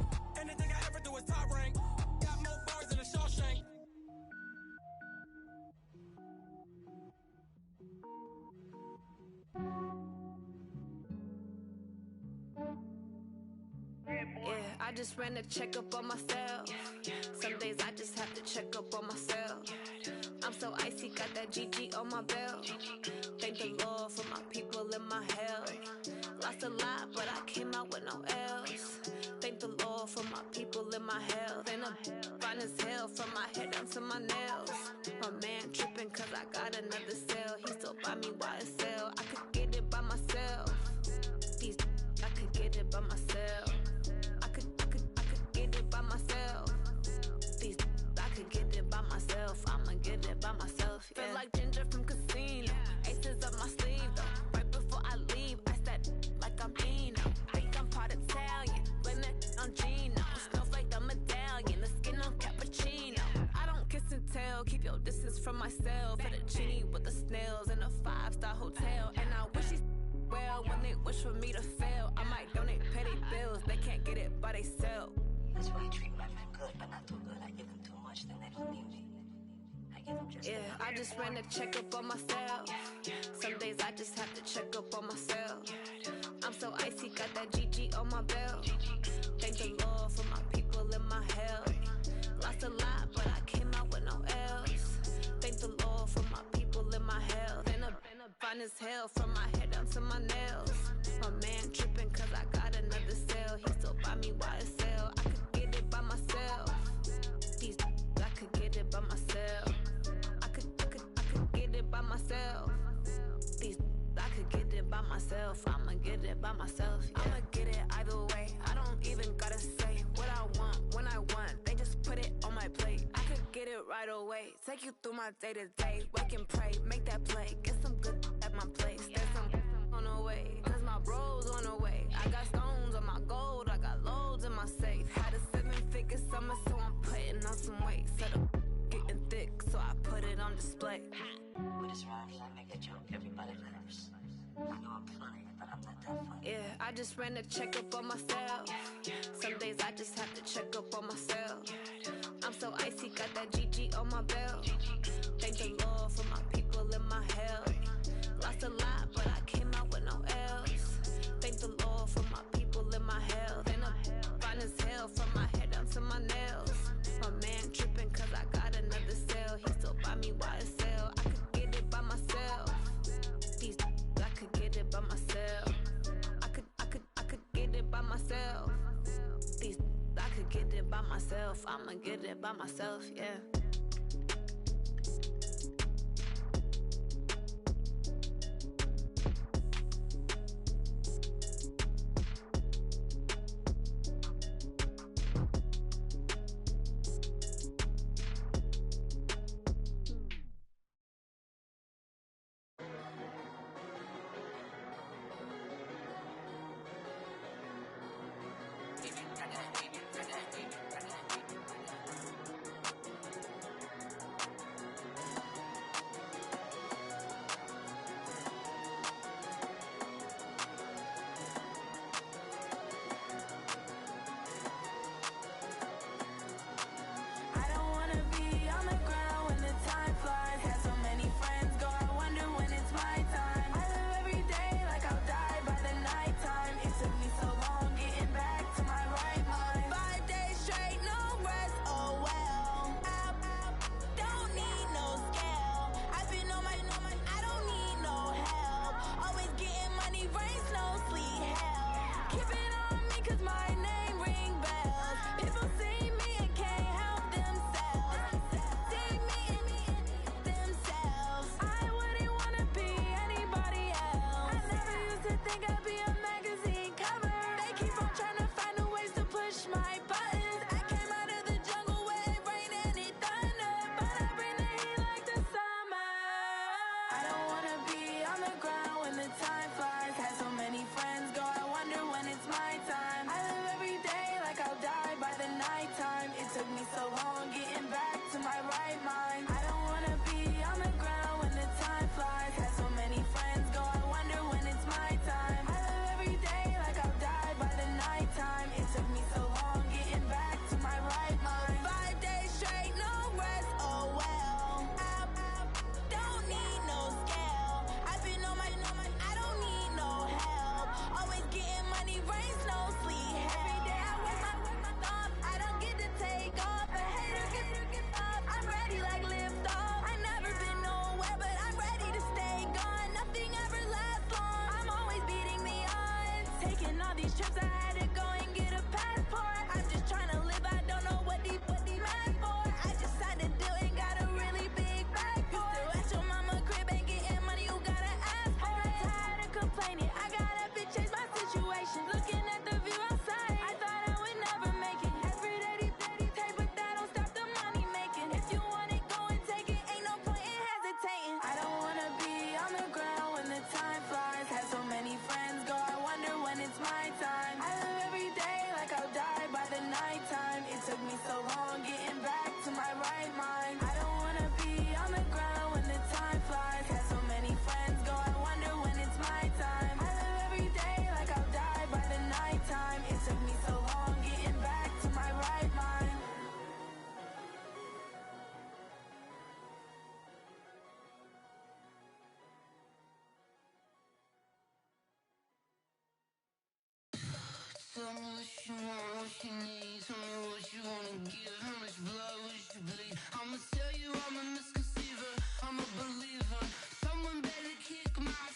Anything I ever do is top rank. Got more bars than a Shawshank. Yeah, I just ran a checkup on myself. Some days I just have to check up on myself. I'm so icy, got that GG on my belt. Thank the Lord for my people and my health. Lost a lot, but I came out with no else. Thank the Lord for my people and my health. And I'm fine as hell from my head down to my nails. My man tripping cause I got another cell. He still buy me YSL. I could get it by myself. These I could get it by myself. I could get it by myself. These I could get it by myself. I'ma get it by myself. Yeah. Feel like Ginger from Casino. Aces up my sleeve though. Right before I leave, I said like I'm Dino. Think I'm part Italian. Blame that on Gino. Snowflake the medallion. The skin on cappuccino. I don't kiss and tell. Keep your distance from myself. Fettuccine with the snails in a 5-star hotel. And I wish he's well when they wish for me to fail. I might donate petty bills. They can't get it by they self. That's why I treat my men good, but not too good. I give them too much, then they don't need me. I give them just yeah, I just ran a checkup on myself. Some days I just have to check up on myself. I'm so icy, got that GG on my belt. Thank the Lord for my people and my health. Lost a lot, but I came out with no else. fine as hell from my head down to my nails. My man tripping cause I got another sale. He still buy me YSL. I could get it by myself. These I could get it by myself. I could get it by myself. These I could get it by myself. I'ma get it by myself. Yeah. I'ma get it either way. I don't even gotta say what I want when I want. They just put it on my plate. I could get it right away. Take you through my day to day. Wake and pray, make that play. Get some good at my place. There's some on the way, cause my bros on the way. I got stones on my gold. I got loads in my safe. Had a 7-figure summer, so I'm putting on some weight. Set up getting thick, so I put it on display. With his rhymes, I make a joke, everybody laughs. I know I'm funny, but I'm not that funny. Yeah, I just ran a checkup on myself. Some days I just have to check up on myself. I'm so icy, got that GG on my belt. Thank the Lord for my people in my health. Lost a lot, but I came out with no L's. Thank the Lord for my people in my health. And I'm fine as hell from my head down to my nails. My man tripping cause I got another sale. He still buy me YSL. I could get it by myself. These I could get it by myself. I could get it by myself. These I could get it by myself. I'ma get it by myself, yeah. Tell me what you want, what you need. Tell me what you wanna give. How much blood would you bleed? I'ma tell you I'm a misconceiver. I'm a believer. Someone better kick my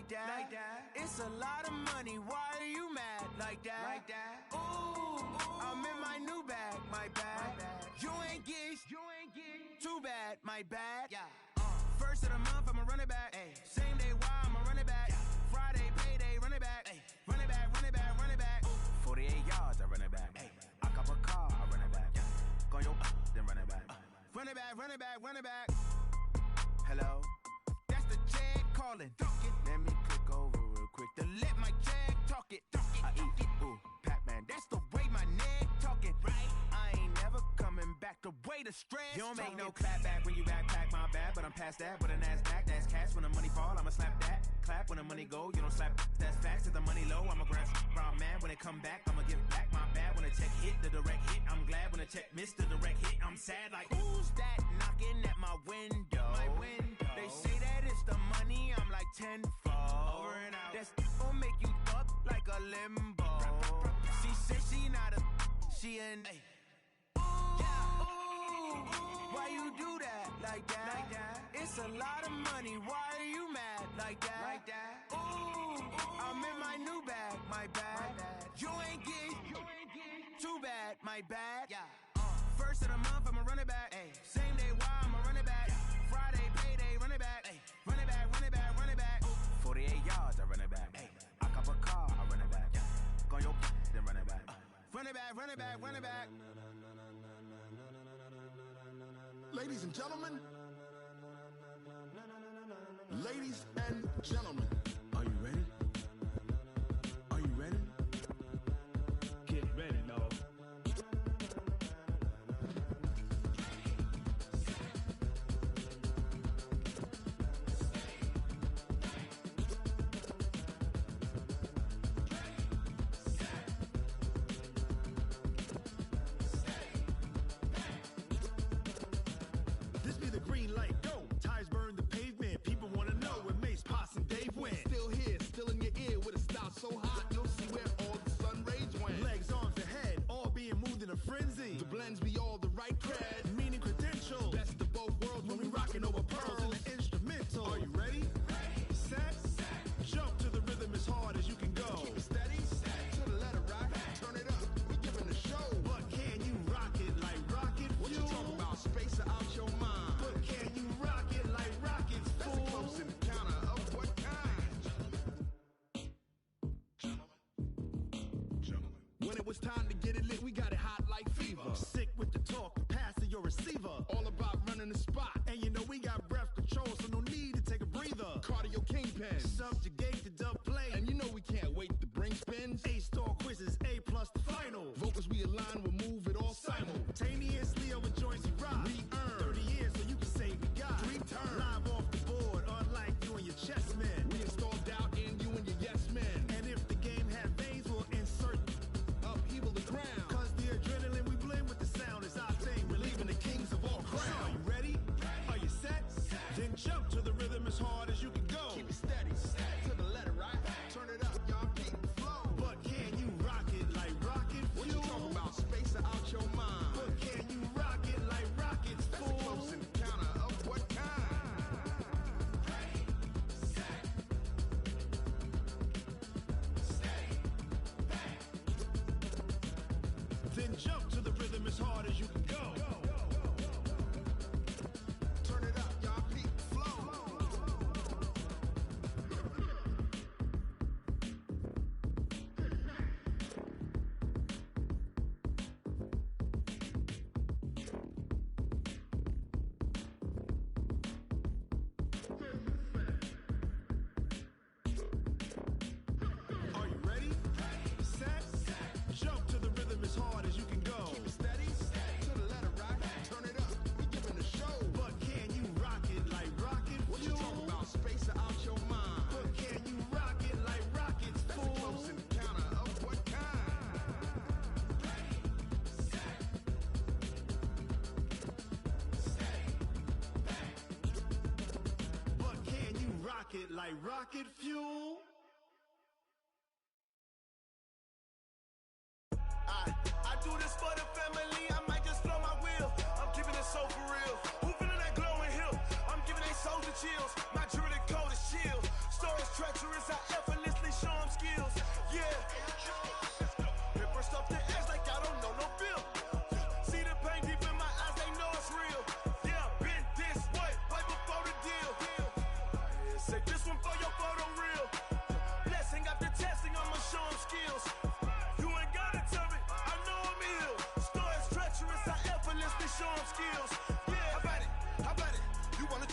like that. It's a lot of money, why are you mad like that? Ooh, I'm in my new bag, my bad. You ain't get too bad, my bad. First of the month, I'ma run it back. Same day, why I'ma run it back. Friday, payday, run it back. Run it back, run it back, run it back. 48 yards, I run it back. I cop a car, I run it back. Go your then run it back. Run it back, run it back, run it back. Hello? That's the jag calling. Let me click over real quick to let my jag talk it. I eat it, ooh, Pac-Man. That's the way my neck talking. Right? I ain't never coming back. The way the stress. You don't make no clap back when you backpack, my bad. But I'm past that. With a NASDAQ, that's cash. When the money fall, I'ma slap that. Clap when the money go, you don't slap. That's facts. If the money low, I'ma grab brown man. When it come back, I'ma give back my bad. When the check hit, the direct hit. I'm glad when the check missed the direct hit. I'm sad like, who's that knocking at my window? My window. They say that it's the money, I'm like tenfold. Over and out. That's gon' make you up like a limbo. She said she not a, she an. Ooh, why you do that like that? It's a lot of money, why are you mad like that? Ooh, I'm in my new bag, my bad. You ain't get too bad, my bad. First of the month, I'ma run it back. Same day, why I'ma run it back. Friday, payday, run it back. Run it back, run it back, run it back. 48 yards, I run it back. I cop a car, I run it back. Go your then run it back. Run it back, run it back, run it back. Ladies and gentlemen. Ladies and gentlemen. Are you ready? Are you ready? Get ready, no. This be the green light, go. Tires burn the pavement. People wanna know where Mace, Pops, and Dave went. Still here, still in your ear with a style so hot, you'll see where all the sun rays went. Legs, arms, and head, all being moved in a frenzy. The blends be all the right cred. Meaning credentials. Best of both worlds when we rockin' over pearls. In the instrumental. Are you ready? Set. Jump to the rhythm as hard as you can go. Keep it steady, to the letter right. Turn it up, we giving the show. But can you rock it like rocket fuel? What you talking about? Space out your mind. But can you rock it like rockets, That's fool? a close encounter of what kind? When it was time to get it lit, we got it hot like fever. Sick with the talk, pass to your receiver. All about running the spot. And you know we got breath control, so no need to take a breather. Cardio kingpin. Subjugate the dub play. And you know we can't wait to bring spins. A-star quizzes, A+ the final. Vocals we align, we'll move it all Simultaneously over joints we rock. We earn 30 years so you can say we got 3 turns. live off the board, unlike you and your chess men. We install doubt in you and your yes men. And if the game had veins, we'll insert Upheaval the ground. Cause the adrenaline we blend with the sound is our thing. Relieving the kings of all So are crown. you ready? Are you set? Then jump to the rhythm as hard as you can go. Keep it steady, to the letter right. Turn it up, y'all keep the flow. But can you rock it like rocket fuel? What you talking about? Space out your mind. But can you rock it like rockets, That's a fool? close encounter of what kind? Then jump to the rhythm as hard as you can go. Turn it up, y'all keep the flow. Are you ready? Set. Jump to the rhythm as hard as you can go. Keep it steady, to the letter right. Turn it up, we giving the show. But can you rock it like rocket What you fuel? talking about? Space out your mind. But can you rock it like rockets, That's a fool? close encounter of what kind? But can you rock it like rocket fuel? I do this for the family, I might just blow my wheel. I'm keeping it so for real. Who feeling that glowing hill? I'm giving they soldier chills. My jewelry coat is chill. Storage treachery.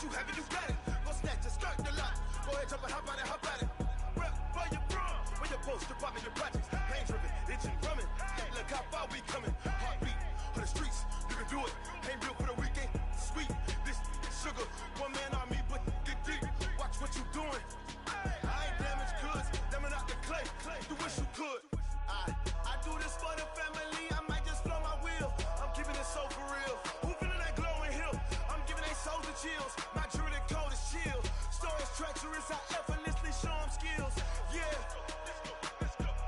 you have it, you got it. Go snatch it, skirt the lot. Go ahead, jump it, hop on it, hop on it. Rep for your bro, when your post, your pop in your projects. Pain driven, itching, drumming. Hey, look how far we coming. Heartbeat for the streets, you can do it. Ain't built for the weekend, sweet. This sugar, one man on me, but get deep. Watch what you doing. I ain't damaged goods, damn it out the clay. You wish you could. I do this for the family. I might just blow my wheel. I'm keeping it so for real. Who feeling that glowing hill? I'm giving they souls the chills. My jewelry cold is chill. Stories treacherous, I effortlessly show them skills. Yeah.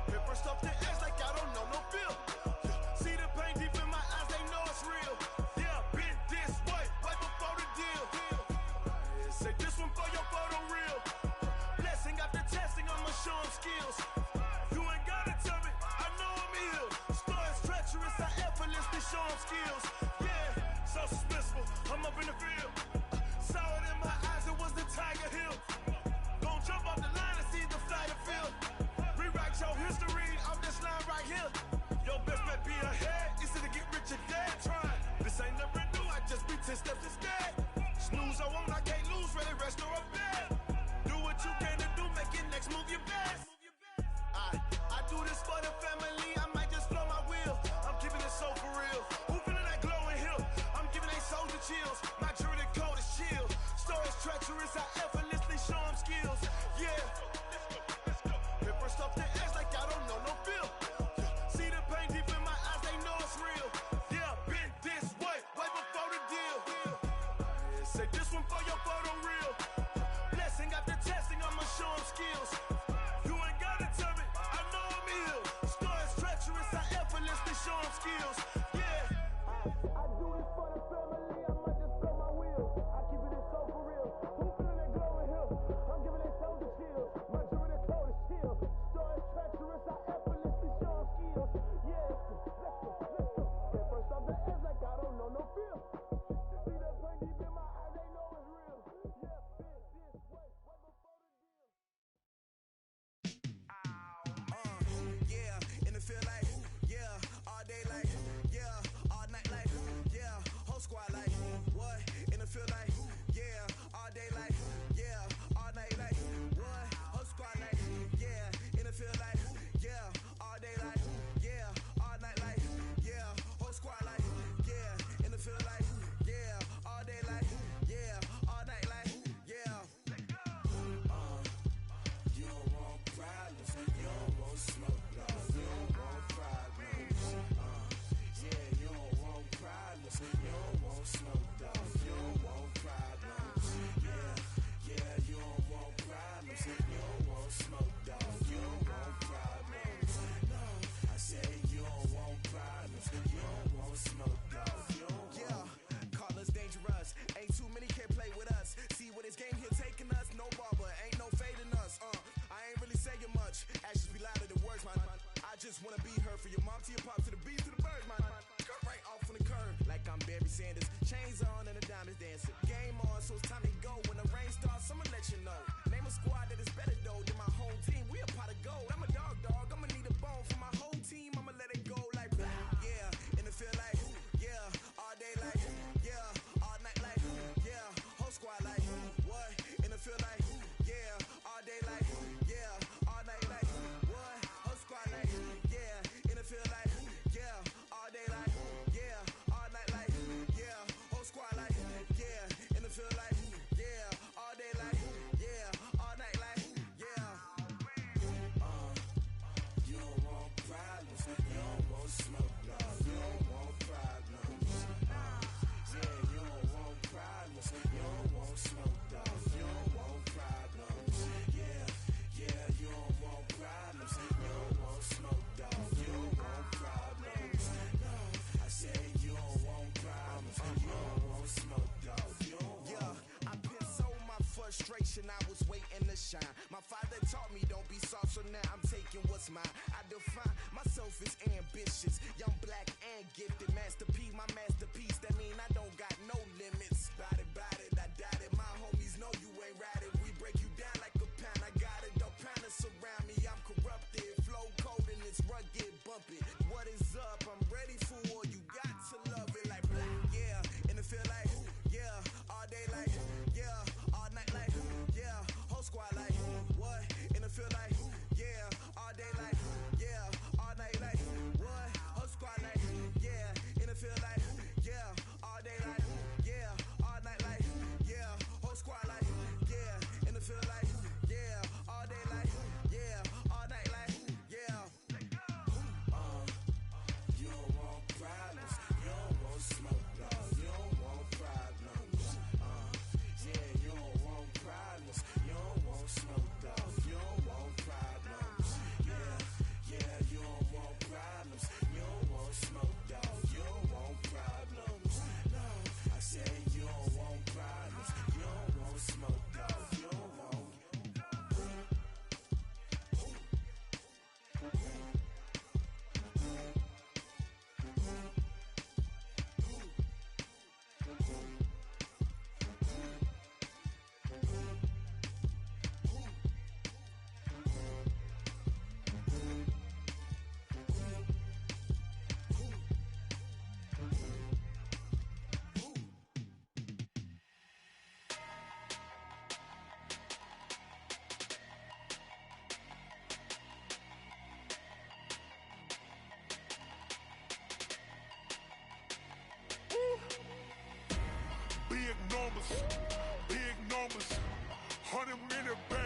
Paper stuff the edge like I don't know no feel. See the pain deep in my eyes, they know it's real. Yeah, been this way, right before the deal. Say this one for your photo real. Blessing after testing, I'ma show them skills. You ain't gotta tell me, I know I'm ill. Stories treacherous, I effortlessly show them skills. Yeah, so suspenseful, I'm up in the field. Saw it in my eyes, it was the Tiger Hill. Gon' jump off the line and see the flight of field. Rewrite your history off this line right here. Your best bet be ahead, easy to get rich or dead trying. This ain't never new, I just be 10 steps instead. Snooze I won't, I can't lose, ready, rest or a bed. Do what you can to do, make your next move your best. I do this for the family, I might just blow my wheel. I'm keeping it so for real. Who feeling that glowing hill? I'm giving they souls the chills. My jewelry cold is chill. Stories treacherous, I effortlessly show them skills. Yeah. Paper stuff the edge like I don't know no feel. See the pain deep in my eyes, they know it's real. Yeah, been this way, way before the deal. Say this one for your photo real. Blessing after testing, I'ma show them skills. You ain't gotta tell me, I know I'm ill. Stories treacherous, I effortlessly show them skills. Yeah. I do this for the family, I might just blow my wheel. I keep it so for real. Who feeling that glowing hill? I'm giving they souls the chills. My jewelry cold is chill. Stories treacherous, I effortlessly show them skills. Yeah. Let's go. Get first off the edge like I don't know no feel. See the pain deep in my eyes, they know it's real. Yeah, been this way, way before the deal. Yeah, and it feel like, yeah, all day like, yeah, all night like, yeah, whole squad like, what? And it feel like, yeah, all day like, yeah, all night like, what? Whole squad like, yeah, and it feel like, yeah, all day like, yeah, all night like, yeah, whole squad like, yeah, and it feel like, yeah, all day like, yeah, all night like, yeah. You don't want problems, you don't want smoke, you don't want problems. Yeah, you don't want problems, you don't want smoke, you don't want problems. Yeah, you don't want problems, you don't want smoke, you don't want problems. No, I said you don't want problems, you don't want smoke, you don't want. Yeah, call us dangerous, ain't too many can play with us. See what this game here taking us, no barber, ain't no fading us. I ain't really saying much, actions be louder than words, man. I just wanna be heard from your mom to your pop to the beat to the birds, man. Skirt right off on the curb, like I'm Barry Sanders. Chains on and the diamonds dancing. Game on, so it's time to go. When the rain starts, I'ma let you know. Name a squad that is better though than my home team. We a pot of gold. I'm a dog, I'ma need a bone for my whole team. I'ma let it go like, yeah, and it feel like, yeah, all day like, yeah, all night like, yeah, whole squad like, what? And it feel like, yeah, all day like, yeah, all night like, what? Whole squad like, yeah, and it feel like, yeah, all day like, yeah, all night like, yeah, whole squad like, yeah, and it feel like, yeah, all day like, yeah, all night like, yeah. You don't want problems, you don't want smoke, you don't want problems. Yeah, you don't want problems, you don't want smoke, you don't want problems. Yeah, you don't want problems, you don't want smoke, you don't want problems. No, I said you don't want problems, you don't want smoke, you don't want. Yeah, I been so my frustration, I was waiting to shine. My father taught me don't be soft, so now I'm taking what's mine. I define myself as ambitious, young, black, and gifted. Master P, my masterpiece, that mean I don't got no limits. Bout it, I doubt it. My homies know you ain't ride it. We break you down like a pound. I got it, don't pound us around me. I'm corrupted, flow cold and it's rugged, bumpy. What is up? I'm ready for war. You got to love it like, yeah, and it feel like, yeah, all day like, yeah.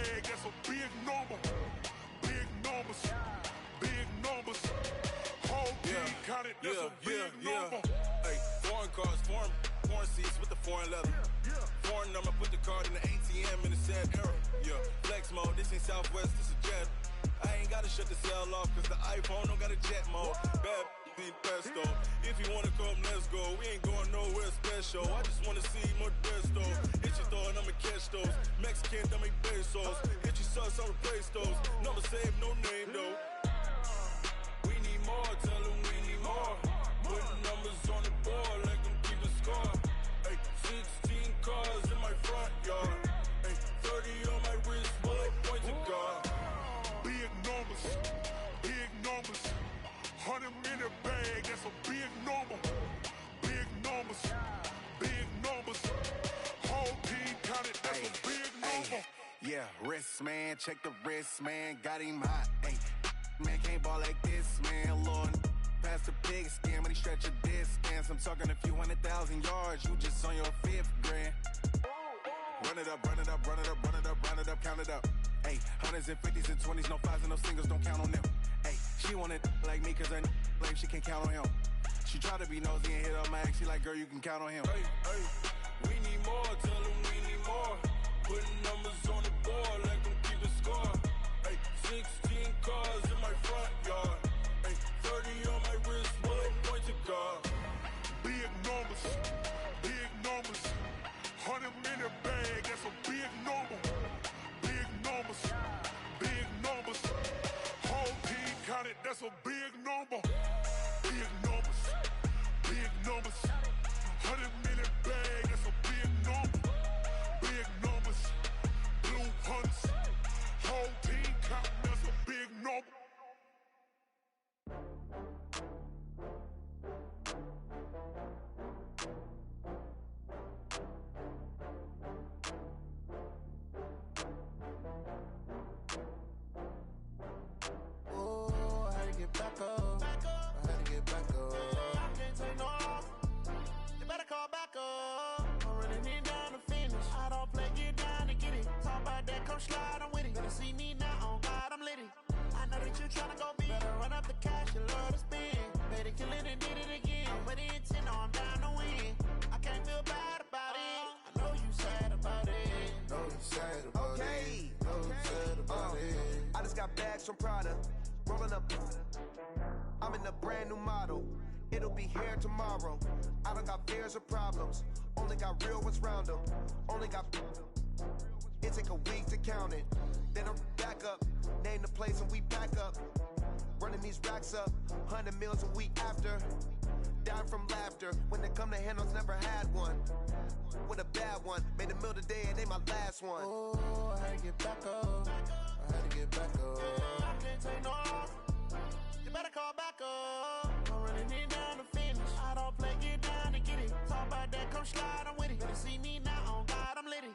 bag, that's a big number. Big numbers, big numbers. Whole team counted, that's a big number. Hey, foreign cars, foreign seats with the foreign leather. Foreign number, put the card in the ATM in the sad era. Yeah, flex mode, this ain't Southwest, this is Jet. I ain't gotta shut the cell off, cause the iPhone don't got a jet mode. Bad ain't pesto. If you wanna come, let's go. We ain't going nowhere special. I just wanna see Modesto. Hit your thought, I'ma catch those. Mexican, I make pesos. Hit your sus, I'll replace those. Number save, no name though. We need more, tell them we need more. Putting numbers on the board like them keep a score. Hey, 16 cars in my front yard. Hey, 30 on my wrist, while I point to God. Big numbers, big numbers. 100 in the bag, that's a big number. Big numbers, big numbers. Whole team counted, that's a big number. Yeah, wrist, man, check the wrist, man, got him hot. Ay, man, can't ball like this, man, Lord. Past the pig skin, but he stretch a distance. I'm talking a few 100,000 yards, you just on your 5th grand. Run it up, run it up, run it up, run it up, run it up, count it up. Ay, 100s and 50s and 20s, no 5s and no singles, don't count on them. Ay, she want it like me, cause her like she can't count on him. She try to be nosy and hit up my ex, she like, girl, you can count on him. Hey, hey, we need more, tell them we need more. Putting numbers on the board like them keep a score. Hey, 16 cars in my front yard. Hey, 30 on my wrist, while I point to God. Big numbers, big numbers. 100 in the bag, that's a big number. Big numbers, big numbers. Whole team counted, that's a big number. Big numbers, big numbers. 100 in the bag, that's a big number. Big numbers, blue hunts. Whole team counting, that's a big number. Oh, I had to get back up. I had to get back up. I can't take no loss. You better call back up. I'm running in down the finish. I don't play, get down to get it. Talk about that, come slide, I'm with it. Better see me now, on God, I'm litty. I know that you tryna go big. Better run up the cash, you love to spend. Better kill it and did it again. I'm with the intent, no, I'm down to win. I can't feel bad about it. I know you sad about it. Know you sad about it. Know you sad about it. I just got bags from Prada. Rolling up. I'm in a brand new model. It'll be here tomorrow. I don't got fears or problems. Only got real ones round them. Only got. It take a week to count it. Then I'm back up. Name the place and we back up. Running these racks up. 100 meals a week after. Dying from laughter. When they come to handles, never had one. With a bad one. Made a meal today and they my last one. Oh, I had to get back up. I had to get back up. I can't take no loss. You better call back up. I'm running in down the finish. I don't play, get down to get it. Talk about that, come slide, I'm with it. Better see me now, on God, I'm litty.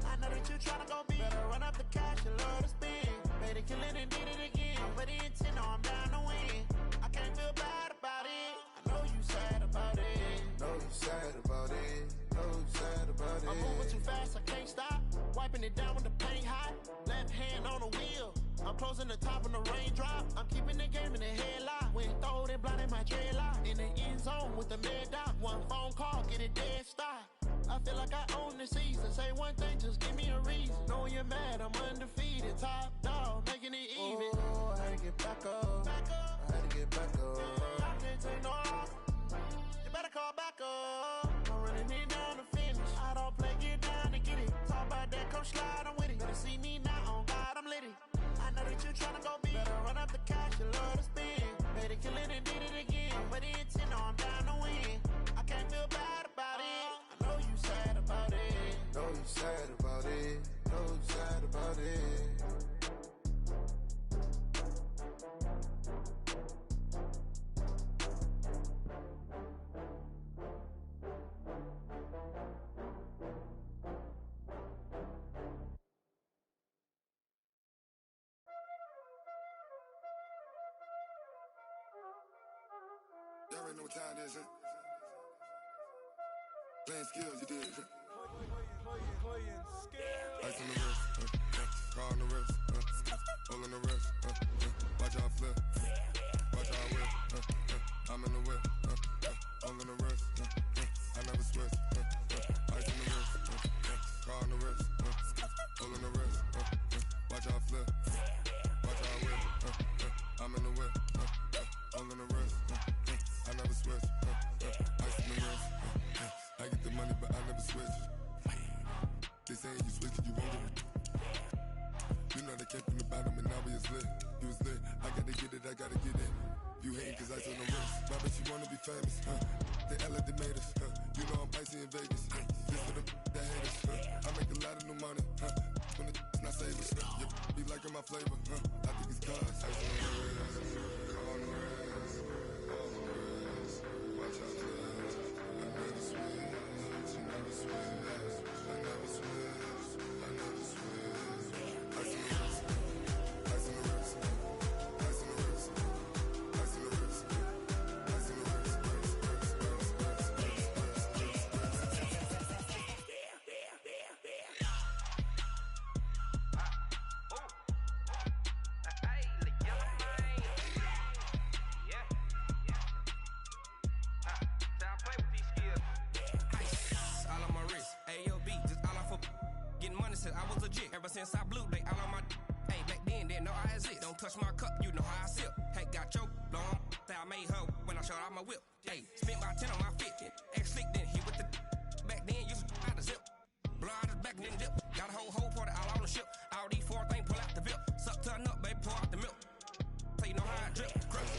I know that you tryna go big. Better run up the cash, you love to spend. Better kill it and did it again. I'm with the intent, no, I'm down to win. I can't feel bad about it. I know you sad about it. Know you sad about it. Know you sad about it. I'm moving too fast, I can't stop. Wiping it down with the paint hot. Left hand on the wheel. I'm closing the top when the raindrop. I'm keeping the game in the headlock. When throwed it, blinded my dreadlock. In the end zone with the mad dot. One phone call, get it dead stop. I feel like I own the season. Say one thing, just give me a reason. Knowing you're mad, I'm undefeated. Top dog, making it even. Oh, I had to get back up. I had to get back up. I can't take no loss. You better call back up. I'm running in down the finish. I don't play, get down to get it. Talk about that, come slide, I'm with it. Better see me now, on God, I'm litty. I know that you tryna go big. Better run up the cash, you love to spend. Better kill it and did it again. I'm with the intent, no, I'm down to win. I can't feel bad about it. I know you sad about it. Know you sad about it. Know you sad about it. Y'all already know what time it is, huh? Playing skills, you did, huh? Ice on the wrist, car on the wrist, all on the wrist, watch how I flip, watch how I whip, I'm in the whip, all on the wrist, I never switch, ice in the wrist, car on the wrist, all on the wrist, watch how I flip, watch how I whip, I'm in the whip, all on the wrist, I never switch, ice in the wrist, I get the money but I never switch. They saying you switch, you won't get it. You know they came from the bottom and now we is lit. You was lit, I gotta get it, I gotta get it. You hating cause ice on the wrist. My bitch, you wanna be famous, They act like they made us, You know I'm icy in Vegas, This for the that hate us, I make a lot of new money, When it's not savers, You be liking my flavor, I think it's cause ice on the wrist, on the wrist, on the wrist. Watch out, I never switch, I never switch. I never switch, I never switch. Ice in the wrist, ice in the wrist, ice in the wrist, ice in the wrist, ice in the wrist, I was legit ever since I blew. They all on my hey back then didn't know I exist. Don't touch my cup, you know how I sip. Hey, got your long. Say I made her when I showed out my whip. Hey, spent my 10 on my 50. Ex slick then hit with the back then used to out the zip. Blow out the back then dip. Got a whole party all on the ship. All these 4 things pull out the VIP. Suck turn up, baby, pour out the milk. So you know how I drip. Crush.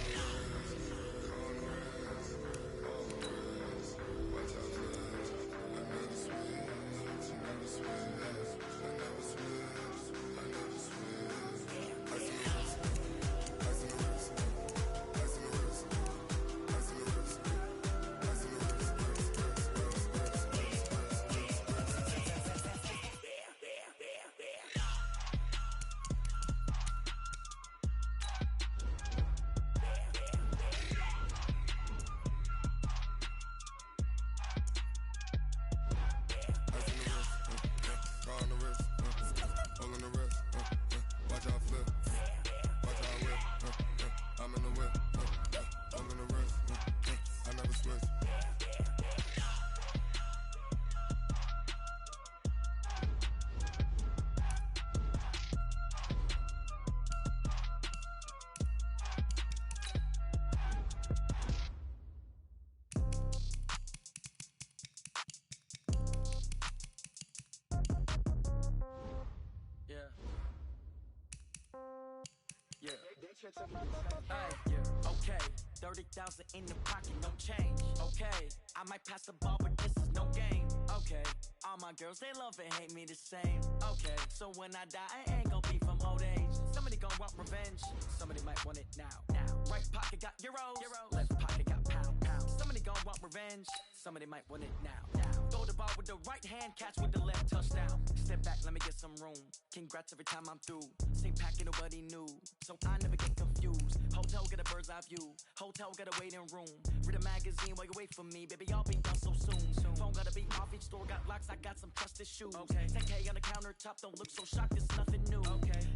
Okay, 30,000 in the pocket, no change. Okay, I might pass the ball, but this is no game. Okay, all my girls, they love and hate me the same. Okay, so when I die, I ain't gon' be from old age. Somebody gon' want revenge, somebody might want it now. Right pocket got euros, left pocket got pounds. Somebody gon' want revenge, somebody might want it now. Throw the ball with the right hand, catch with the left, touchdown. Step back, let me get some room. Congrats every time I'm through. Same packet, nobody knew, so I never get confused. Hotel get a bird's eye view. Hotel got a waiting room. Read a magazine while you wait for me, baby. I'll be done so soon. Phone gotta be off. Each store got locks. I got some trusted shoes. 10K on the countertop. Don't look so shocked. It's nothing new.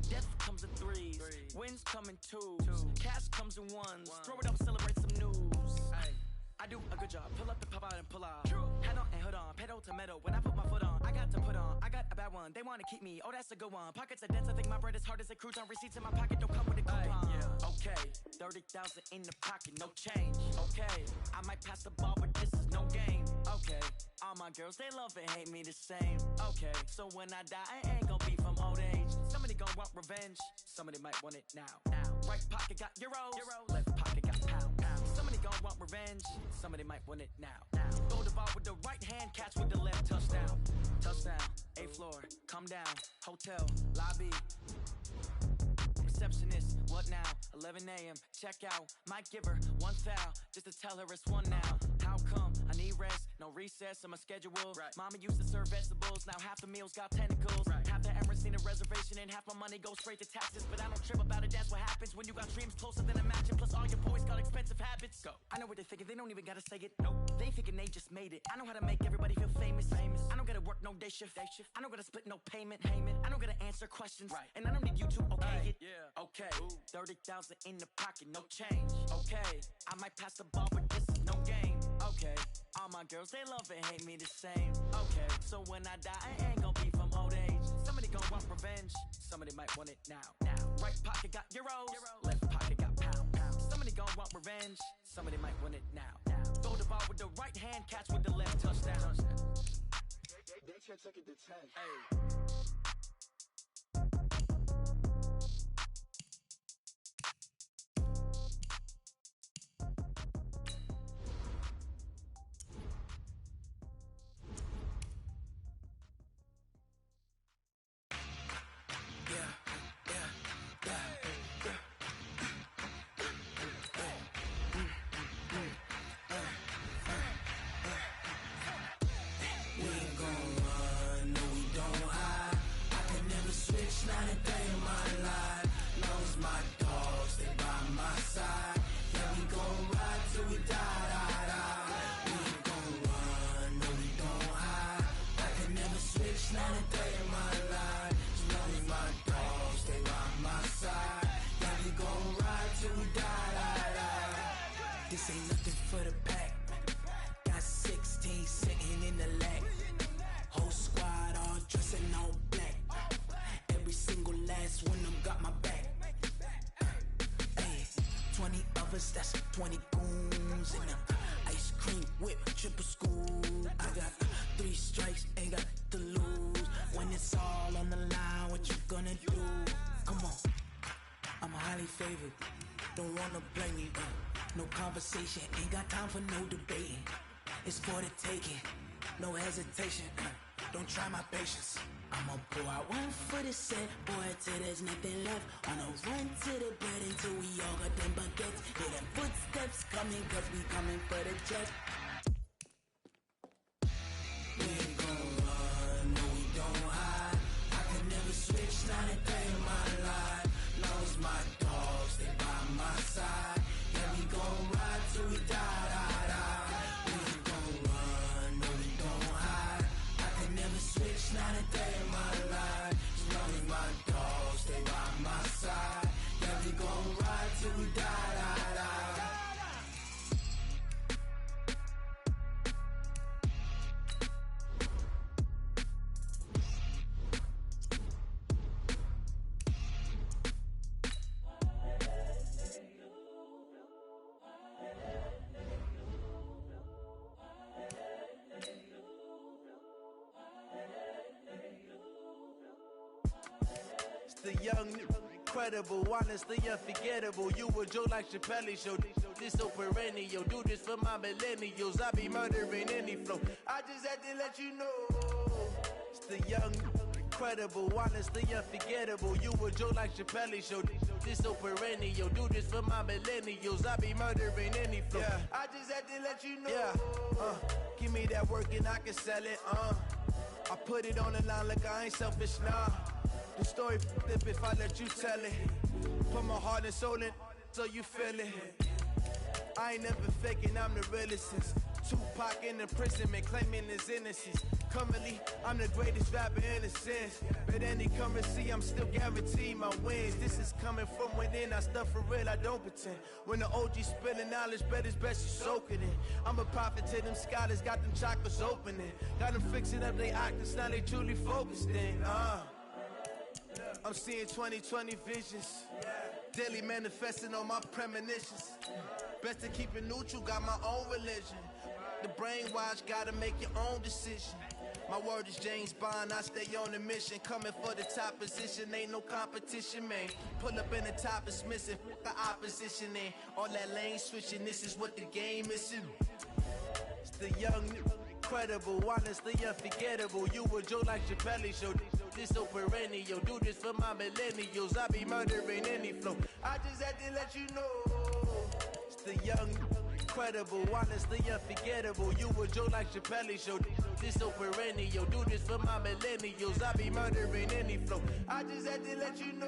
Death comes in threes. Wins come in twos. Cash comes in ones. Throw it up, celebrate some news. I do a good job. Pull up the pop out and pull out. Head on and hood on. Pedal to metal. When I put my foot on, I got to put on. I got a bad one. They want to keep me. Oh, that's a good one. Pockets are dense. I think my bread is hard as a crouton. Receipts in my pocket don't come with a coupon. Okay, 30,000 in the pocket, no change. Okay, I might pass the ball, but this is no game. Okay, all my girls, they love and hate me the same. Okay, so when I die, I ain't gon' be from old age. Somebody gon' want revenge. Somebody might want it now. Right pocket got euros. Left pocket got pounds. Somebody gon' want revenge. Somebody might want it now. Throw the ball with the right hand, catch with the left, touchdown. Touchdown, 8th floor, come down. Hotel, lobby. Receptionist, what now? 11 a.m., check out. Might give her one foul, just to tell her it's one now. How come? I need rest, no recess in my schedule. Mama used to serve vegetables, now half the meals got tentacles. Half the Emirates just need a reservation and half my money goes straight to taxes. But I don't trip about it, that's what happens when you got dreams closer than a match. Plus all your boys got expensive habits. Go. I know what they're thinking, they don't even gotta say it. Nope. They thinking they just made it. I know how to make everybody feel famous. I don't gotta work no day shift. I don't gotta split no payment. I don't gotta answer questions. Right. And I don't need you to okay it. Yeah. Okay. 30,000 in the pocket, no change. Okay. I might pass the ball, but this is no game. Okay. All my girls, they love and hate me the same. Okay. So when I die, I ain't gonna be from old age. Somebody gon' want revenge. Somebody might want it now. Right pocket got euros. Left pocket got pound. Somebody gon' want revenge. Somebody might want it now. Throw the ball with the right hand, catch with the left, touchdown. They can't take it to 10. Hey. This ain't nothing for the pack. Got 16 sitting in the lag. Whole squad all dressing all black. Every single last one of them got my back. Hey, 20 of us, that's 20 goons in them. Ice cream whip, triple school. I got 3 strikes, ain't got to lose. When it's all on the line, what you gonna do? Come on, I'm highly favored. Don't wanna blame me, no conversation, ain't got time for no debating. It's for the taking, no hesitation. Don't try my patience. I'ma pull out one for the set, boy, till there's nothing left. On a run to the bed until we all got them baguettes. Hear them footsteps coming, cause we coming for the jet. We ain't gon' run, no we don't hide. I can never switch, not a day in my life. Knows my dogs, they by my side. Yeah, we gon' ride till we die, die, die. We ain't gon' run, no we don't hide. I can never switch, not a day in my life. As long as my dogs, they by my side. Yeah, we gon' ride till we die, die, die. The young, incredible, honestly unforgettable. You a Joe like Chappelle show. This so perennial. Do this for my millennials. I be murdering any flow. I just had to let you know. It's the young, incredible, honestly unforgettable. You a Joe like Chappelle show. This so perennial. Do this for my millennials. I be murdering any flow. Yeah. I just had to let you know. Yeah. Give me that work and I can sell it. I put it on the line like I ain't selfish, nah. The story flip if I let you tell it. Put my heart and soul in so you feel it. I ain't never faking, I'm the realest since Tupac in imprisonment, claiming his innocence. Currently, I'm the greatest rapper in a sense. But any currency, I'm still guaranteed my wins. This is coming from within, I stuff for real, I don't pretend. When the OG spilling knowledge, bet it's best you soak it in. I'm a prophet to them scholars, got them chakras opening. Got them fixing up they octaves, now they truly focused in. I'm seeing 2020 visions, daily manifesting on my premonitions. Best to keep it neutral, got my own religion. The brainwash, gotta make your own decision. My word is James Bond, I stay on the mission. Coming for the top position, ain't no competition, man. Pull up in the top, it's missing, the opposition in. All that lane switching, this is what the game is. It's the young, incredible, honestly unforgettable. You a Joe like Chappelle show. This so perennial. Do this for my millennials. I be murdering any flow. I just had to let you know. It's the young, credible, honestly unforgettable. You a joke like Chappelle show. This so perennial. Do this for my millennials. I be murdering any flow. I just had to let you know.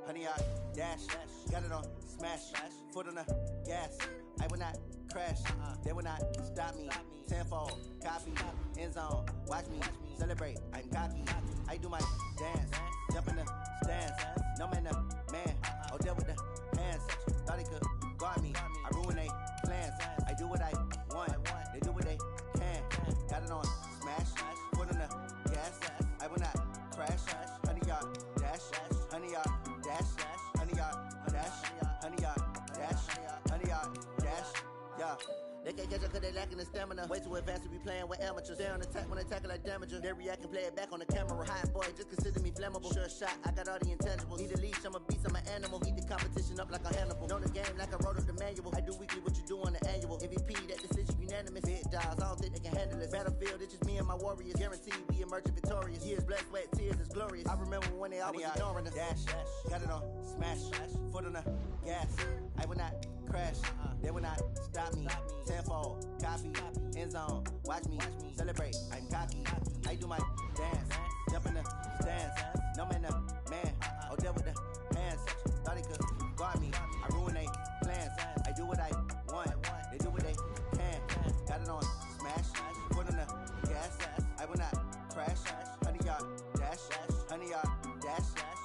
Honey, I dash, got it on smash, foot on the gas. I will not crash, they will not stop me. Tenfold, copy, end zone, watch me celebrate. I'm cocky, I do my dance, jump in the stands. No man, man, oh deal with the hands. Thought he could guard me, I ruin they plans. I do what I want, they do what they can. Got it on smash, foot on the gas. I will not crash, honey, y'all dash, honey, y'all dash, honey, y'all dash, honey, y'all dash, honey, y'all dash, yeah. They can't catch up cause they lacking the stamina. Way too advanced to be playing with amateurs. Stay on attack when they tackle like damager. They react and play it back on the camera. Hot boy, just consider me flammable. Sure shot, I got all the intangibles. Need a leash, I'm a beast, I'm an animal. Heat the competition up like a Hannibal. Know the game like I wrote up the manual. I do weekly what you do on the annual. MVP, that decision unanimous. Big dogs, I don't think they can handle it. Battlefield, it's just me and my warriors. Guaranteed we emerging victorious. Years, blood, sweat, tears, it's glorious. I remember when they always ignoring us. Dash, got it on smash, foot on the gas. I will not crash, they will not stop me. Tenfold, copy, end zone, watch me celebrate. I'm cocky, I do my dance, jump in the stands. No man, man, oh deal with the hands. Thought he could guard me, I ruin they plans. I do what I want, they do what they can. Got it on smash, foot on the gas. I will not crash, honey, y'all dash, honey, y'all dash,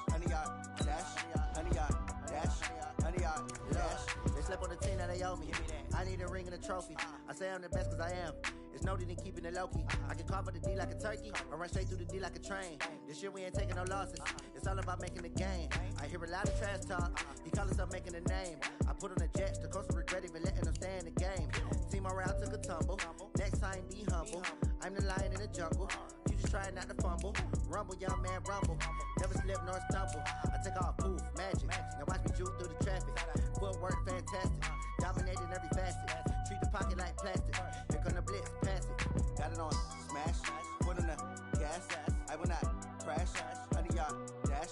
honey, y'all dash, honey, y'all dash, honey, y'all dash. They slept on the team that they owe me. I need a ring and a trophy. I say I'm the best cause I am. It's no need in keeping it low-key. I can carve up the D like a turkey or run straight through the D like a train. This year we ain't taking no losses. It's all about making the game. I hear a lot of trash talk. He call himself making a name. I put on the jets. The coach will regret even letting them stay in the game. Team morale took a tumble. Next time be humble. I'm the lion in the jungle. You just try not to fumble. Rumble, young man, rumble. Never slip nor stumble. I take off, poof, magic. Now watch me juke through the traffic. Footwork fantastic. Dominating every facet. Treat the pocket like plastic. Here come the blitz, pass it. Got it on smash, foot on the gas. I will not crash. Honey, y'all dash,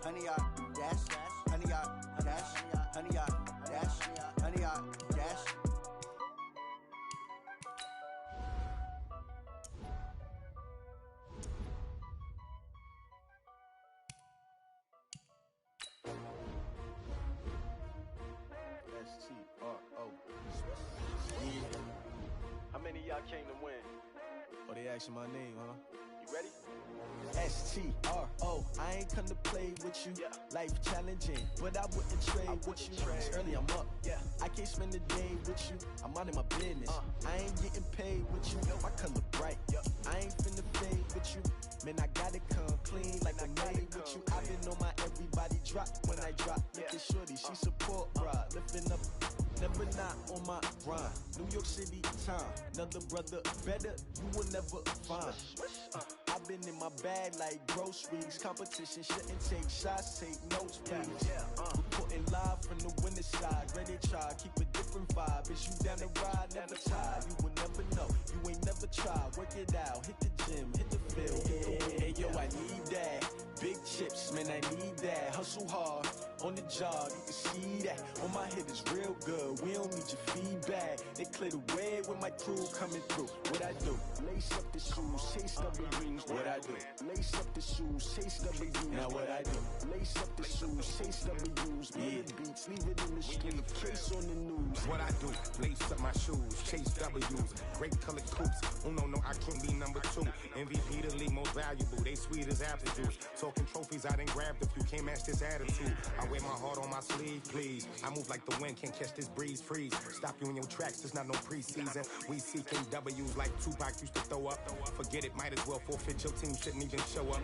honey, y'all dash, honey, y'all dash, honey, y'all dash, honey, y'all dash. S-T-R-O. How many of y'all came to win? Oh, they asking my name, huh? You ready? S-T-R-O. I ain't come to play with you. Life challenging, but I wouldn't trade with you. It's early, I'm up. I can't spend the day with you. I'm out in my business. I ain't getting paid with you. My color bright. I ain't finna fade with you. Man, I gotta come clean like I made with you. I've been on my everybody drop when I drop. Look at shorty, she support, bruh. Lifting up, never not on my grind. New York City time, another brother better, you will never find. I've been in my bag like groceries. Competition shouldn't take shots, take notes, please. Reporting live from the winter side. Ready to try, keep a different vibe. Is you down the ride, never tired. You will never know, you ain't never tried. Work it out, hit the gym, hit the field. Hey yo, I need that. Big chips, man, I need that. Hustle hard, on the job, you can see that. On my head is real good, we don't need your feedback. They clear the way with my crew coming through. What I do? Lace up the shoes, chase double rings. What I do? Lace up the shoes, chase double U's. Now what I do? Lace up the shoes, chase double U's. Murder beats, leave it in the street, case on the news. What I do? Lace up my shoes, chase W's. Great colored coupes. Oh no, I can't be number two. MVP the league most valuable. They sweet as apple juice. Talking trophies, I done grabbed a few. Can't match this attitude. I wear my heart on my sleeve, please. I move like the wind, can't catch this breeze, freeze. Stop you in your tracks, there's not no preseason. We seeking W's like Tupac used to throw up. Forget it, might as well forfeit. Your team shouldn't even show up.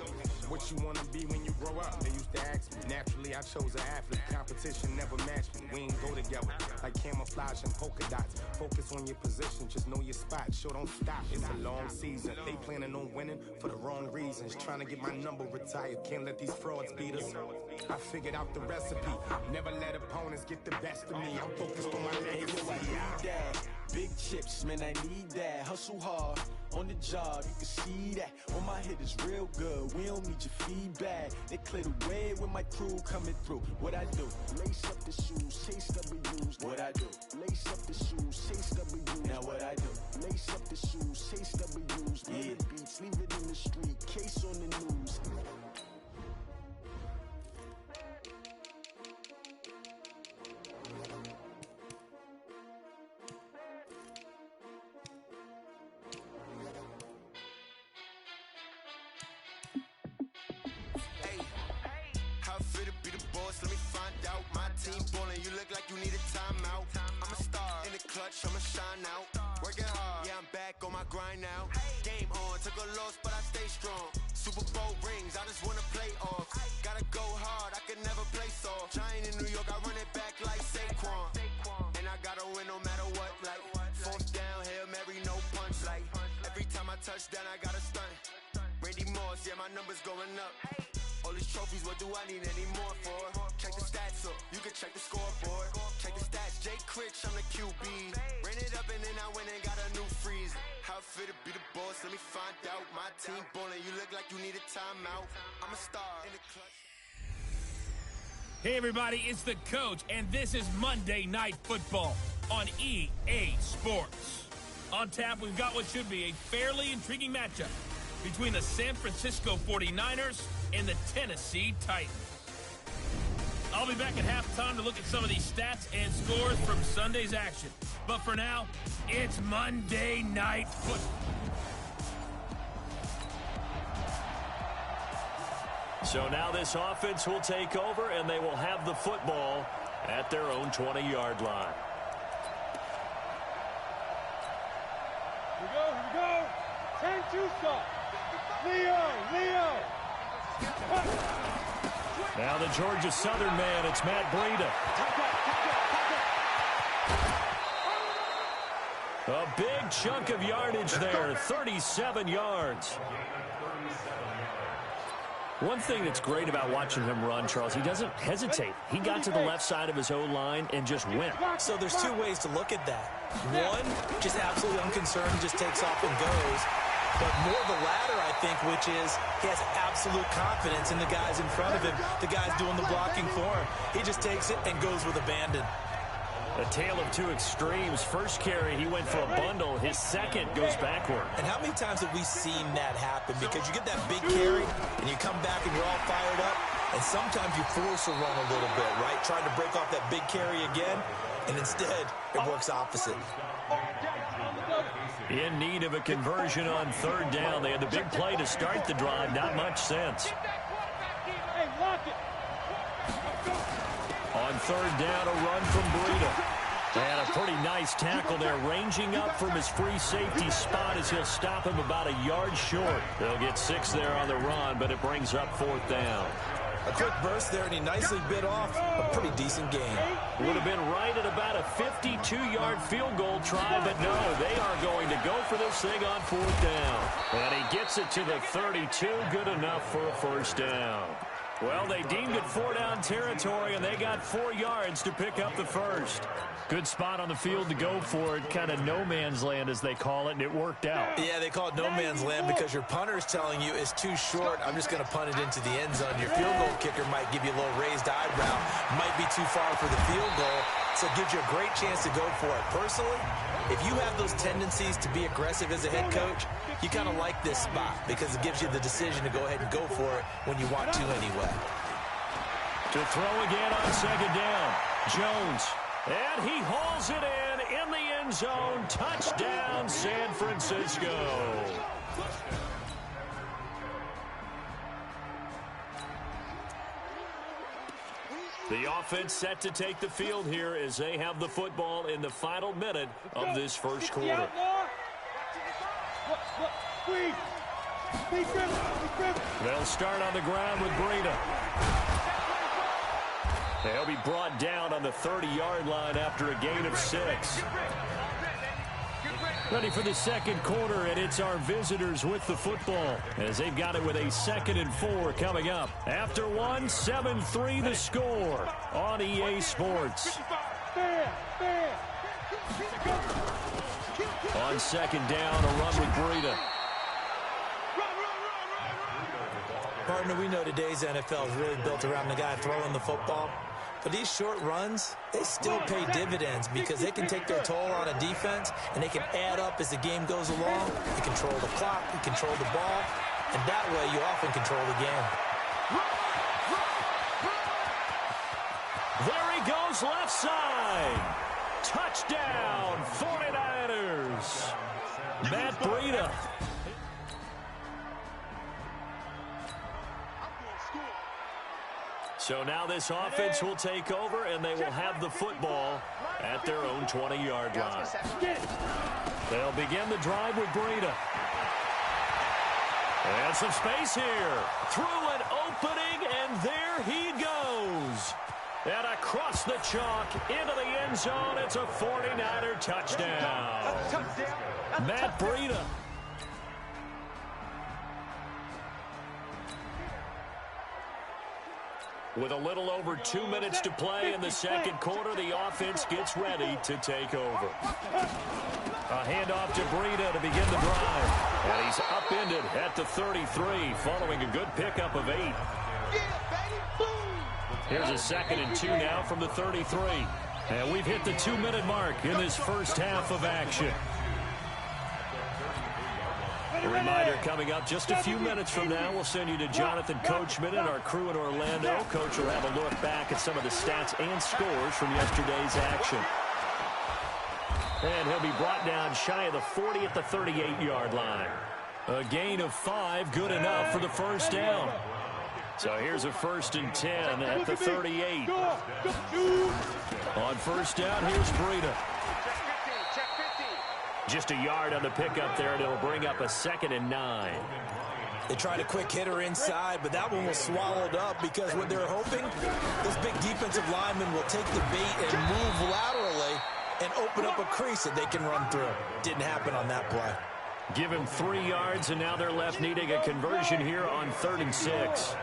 What you wanna be when you grow up? They used to ask me. Naturally, I chose an athlete. Competition never matched me. We ain't go together like camouflage and polka dots. Focus on your position, just know your spot. Sure, don't stop. It's a long season. They planning on winning for the wrong reasons. Trying to get my number retired. Can't let these frauds beat us. I figured out the recipe. Never let opponents get the best of me. I'm focused on my legacy. I need that. Big chips, man, I need that. Hustle hard on the job, you can see that. On my head is real good. We don't need your feedback. They clear the way with my crew coming through. What I do? Lace up the shoes, chase W's. What I do? Lace up the shoes, chase W's. Now what I do? Lace up the shoes, chase W's. Yeah. Beats, leave it in the street, case on the news. Let me find out. My team ballin', you look like you need a timeout. I'm a star in the clutch, I'ma shine out. Working hard, yeah, I'm back on my grind now. Game on, took a loss, but I stay strong. Super Bowl rings, I just wanna play off. Gotta go hard, I can never play soft. Giant in New York, I run it back like Saquon. And I gotta win no matter what, like fourth down, Hail Mary, no punch. Like every time I touch down, I gotta stunt. Randy Moss, yeah, my numbers going up. All these trophies, what do I need any more for? Check the stats up, you can check the scoreboard. Check the stats, Jake Critch, I'm the QB. Ran it up and then I went and got a new freeze. How it fit to be the boss, let me find out. My team ballin', you look like you need a timeout. I'm a star in the clutch. Hey everybody, it's the coach, and this is Monday Night Football on EA Sports. On tap, we've got what should be a fairly intriguing matchup between the San Francisco 49ers and the Tennessee Titans. I'll be back at halftime to look at some of these stats and scores from Sunday's action. But for now, it's Monday Night Football. So now this offense will take over, and they will have the football at their own 20-yard line. Here we go. 10-2 stop. Leo. Now the Georgia Southern man, it's Matt Breida. A big chunk of yardage there, 37 yards. One thing that's great about watching him run, Charles, he doesn't hesitate. He got to the left side of his O-line and just went. So there's two ways to look at that. One, just absolutely unconcerned, just takes off and goes. But more the latter, I think, which is he has absolute confidence in the guys in front of him, the guys doing the blocking for him. He just takes it and goes with abandon. A tale of two extremes. First carry, he went for a bundle. His second goes backward. And how many times have we seen that happen? Because you get that big carry, and you come back and you're all fired up, and sometimes you force a run a little bit, right? Trying to break off that big carry again, and instead it works opposite. In need of a conversion on third down. They had the big play to start the drive. Not much sense. On third down, a run from Breida. And a pretty nice tackle there, ranging up from his free safety spot as he'll stop him about a yard short. They'll get 6 there on the run, but it brings up fourth down. A quick burst there, and he nicely bit off a pretty decent gain. Would have been right at about a 52-yard field goal try, but no, they are going to go for this thing on fourth down. And he gets it to the 32, good enough for a first down. Well, they deemed it 4-down territory, and they got 4 yards to pick up the first. Good spot on the field to go for it, kind of no man's land as they call it, and it worked out. Yeah, they call it no man's land because your punter is telling you it's too short. I'm just going to punt it into the end zone. Your field goal kicker might give you a little raised eyebrow, might be too far for the field goal, so it gives you a great chance to go for it. Personally, if you have those tendencies to be aggressive as a head coach, you kind of like this spot because it gives you the decision to go ahead and go for it when you want to anyway. To throw again on second down, Jones. And he hauls it in the end zone. Touchdown, San Francisco. The offense set to take the field here as they have the football in the final minute of this first quarter. They'll start on the ground with Breida. They'll be brought down on the 30-yard line after a gain of 6. Ready for the second quarter, and it's our visitors with the football as they've got it with a 2nd and 4 coming up. After 1, 7-3 the score on EA Sports. On second down, a run with Breida. Partner, we know today's NFL is really built around the guy throwing the football. But these short runs, they still pay dividends because they can take their toll on a defense, and they can add up as the game goes along. You control the clock, you control the ball, and that way you often control the game. There he goes, left side. Touchdown, 49ers. Matt Breida. So now this offense will take over, and they will have the football at their own 20-yard line. They'll begin the drive with Breida. And some space here. Through an opening, and there he goes. And across the chalk into the end zone, it's a 49er touchdown. Matt Breida. With a little over 2 minutes to play in the second quarter, the offense gets ready to take over. A handoff to Breida to begin the drive. And he's upended at the 33 following a good pickup of 8. Here's a 2nd and 2 now from the 33. And we've hit the 2-minute mark in this first half of action. A reminder coming up just a few minutes from now, we'll send you to Jonathan Coachman and our crew in Orlando. Coach will have a look back at some of the stats and scores from yesterday's action. And he'll be brought down shy of the 40 at the 38-yard line. A gain of 5, good enough for the first down. So here's a 1st and 10 at the 38. On first down, here's Breida. Just a yard on the pickup there, and it'll bring up a 2nd and 9. They tried a quick hitter inside, but that one was swallowed up because what they're hoping, this big defensive lineman will take the bait and move laterally and open up a crease that they can run through. Didn't happen on that play. Give him 3 yards, and now they're left needing a conversion here on 3rd and 6.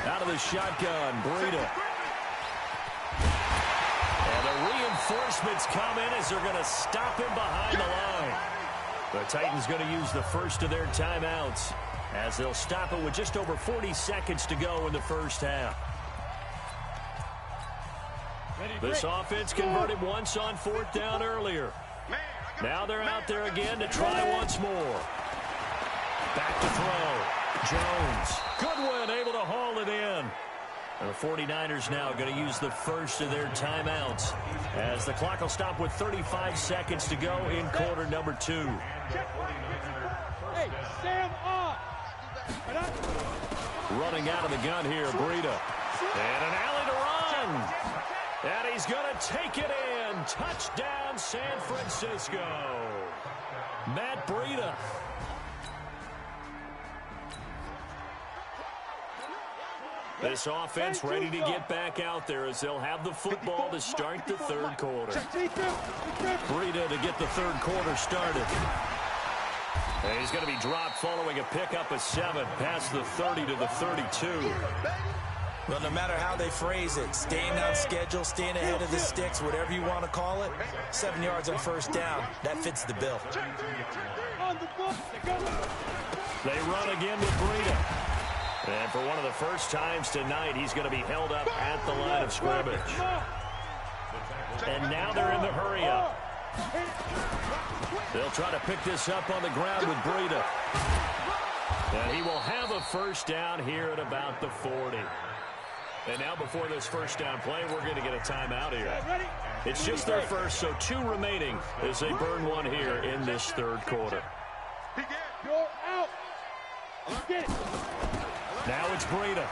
Out of the shotgun, Breida. And the reinforcements come in as they're going to stop him behind the line. The Titans going to use the first of their timeouts as they'll stop it with just over 40 seconds to go in the first half. This offense converted once on 4th down earlier. Now they're out there again to try once more. Back to throw. Jones. Goodwin able to haul it in. And the 49ers now going to use the first of their timeouts as the clock will stop with 35 seconds to go in quarter number 2. Hey, Sam on. Running out of the gun here, Breida. And an alley to run. And he's going to take it in. Touchdown, San Francisco. Matt Breida. This offense ready to get back out there as they'll have the football to start the 3rd quarter. Breida to get the 3rd quarter started. And he's going to be dropped following a pickup of 7 past the 30 to the 32. Well, no matter how they phrase it, staying on schedule, staying ahead of the sticks, whatever you want to call it, 7 yards on first down, that fits the bill. They run again with Breida. And for one of the first times tonight, he's going to be held up at the line of scrimmage. And now they're in the hurry-up. They'll try to pick this up on the ground with Breida. And he will have a first down here at about the 40. And now before this first down play, we're going to get a timeout here. It's just their first, so 2 remaining as they burn one here in this 3rd quarter. You're out. Get it. Now it's Breida.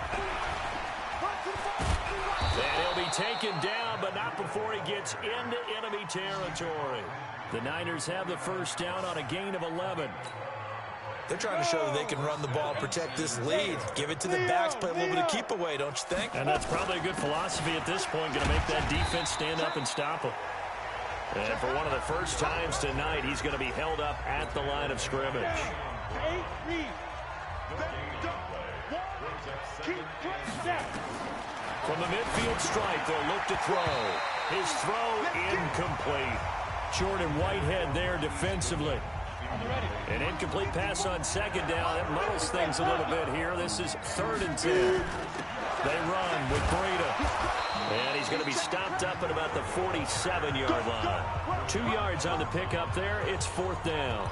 And he'll be taken down, but not before he gets into enemy territory. The Niners have the first down on a gain of 11. They're trying to show that they can run the ball, protect this lead. Give it to the backs, play a little bit of keep away, don't you think? And that's probably a good philosophy at this point, going to make that defense stand up and stop him. And for one of the first times tonight, he's going to be held up at the line of scrimmage. From the midfield stripe, they'll look to throw. His throw incomplete. Jordan Whitehead there defensively. An incomplete pass on second down. That muddles things a little bit here. This is 3rd and 10. They run with Breida. And he's going to be stopped up at about the 47-yard line. 2 yards on the pickup there. It's 4th down.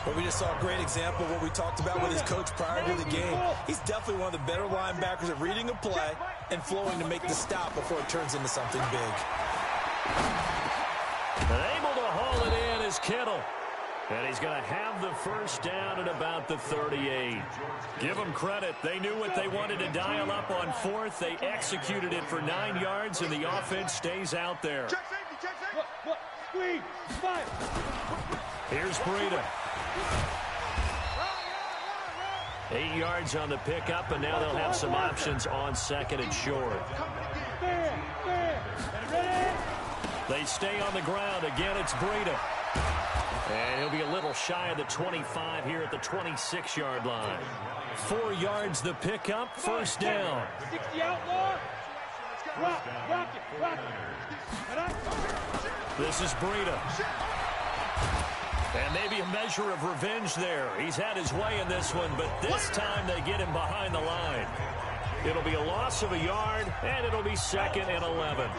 But we just saw a great example of what we talked about with his coach prior to the game. He's definitely one of the better linebackers at reading a play and flowing to make the stop before it turns into something big. And able to haul it in is Kittle. And he's going to have the first down at about the 38. Give them credit. They knew what they wanted to dial up on 4th. They executed it for 9 yards, and the offense stays out there. Here's Breida. 8 yards on the pickup, and now they'll have some options on 2nd and short. They stay on the ground. Again, it's Breida. And he'll be a little shy of the 25 here at the 26-yard line. 4 yards the pickup, first down. 60 outlaw. Rock it. This is Breida. And maybe a measure of revenge there. He's had his way in this one, but this time they get him behind the line. It'll be a loss of a yard, and it'll be 2nd and 11.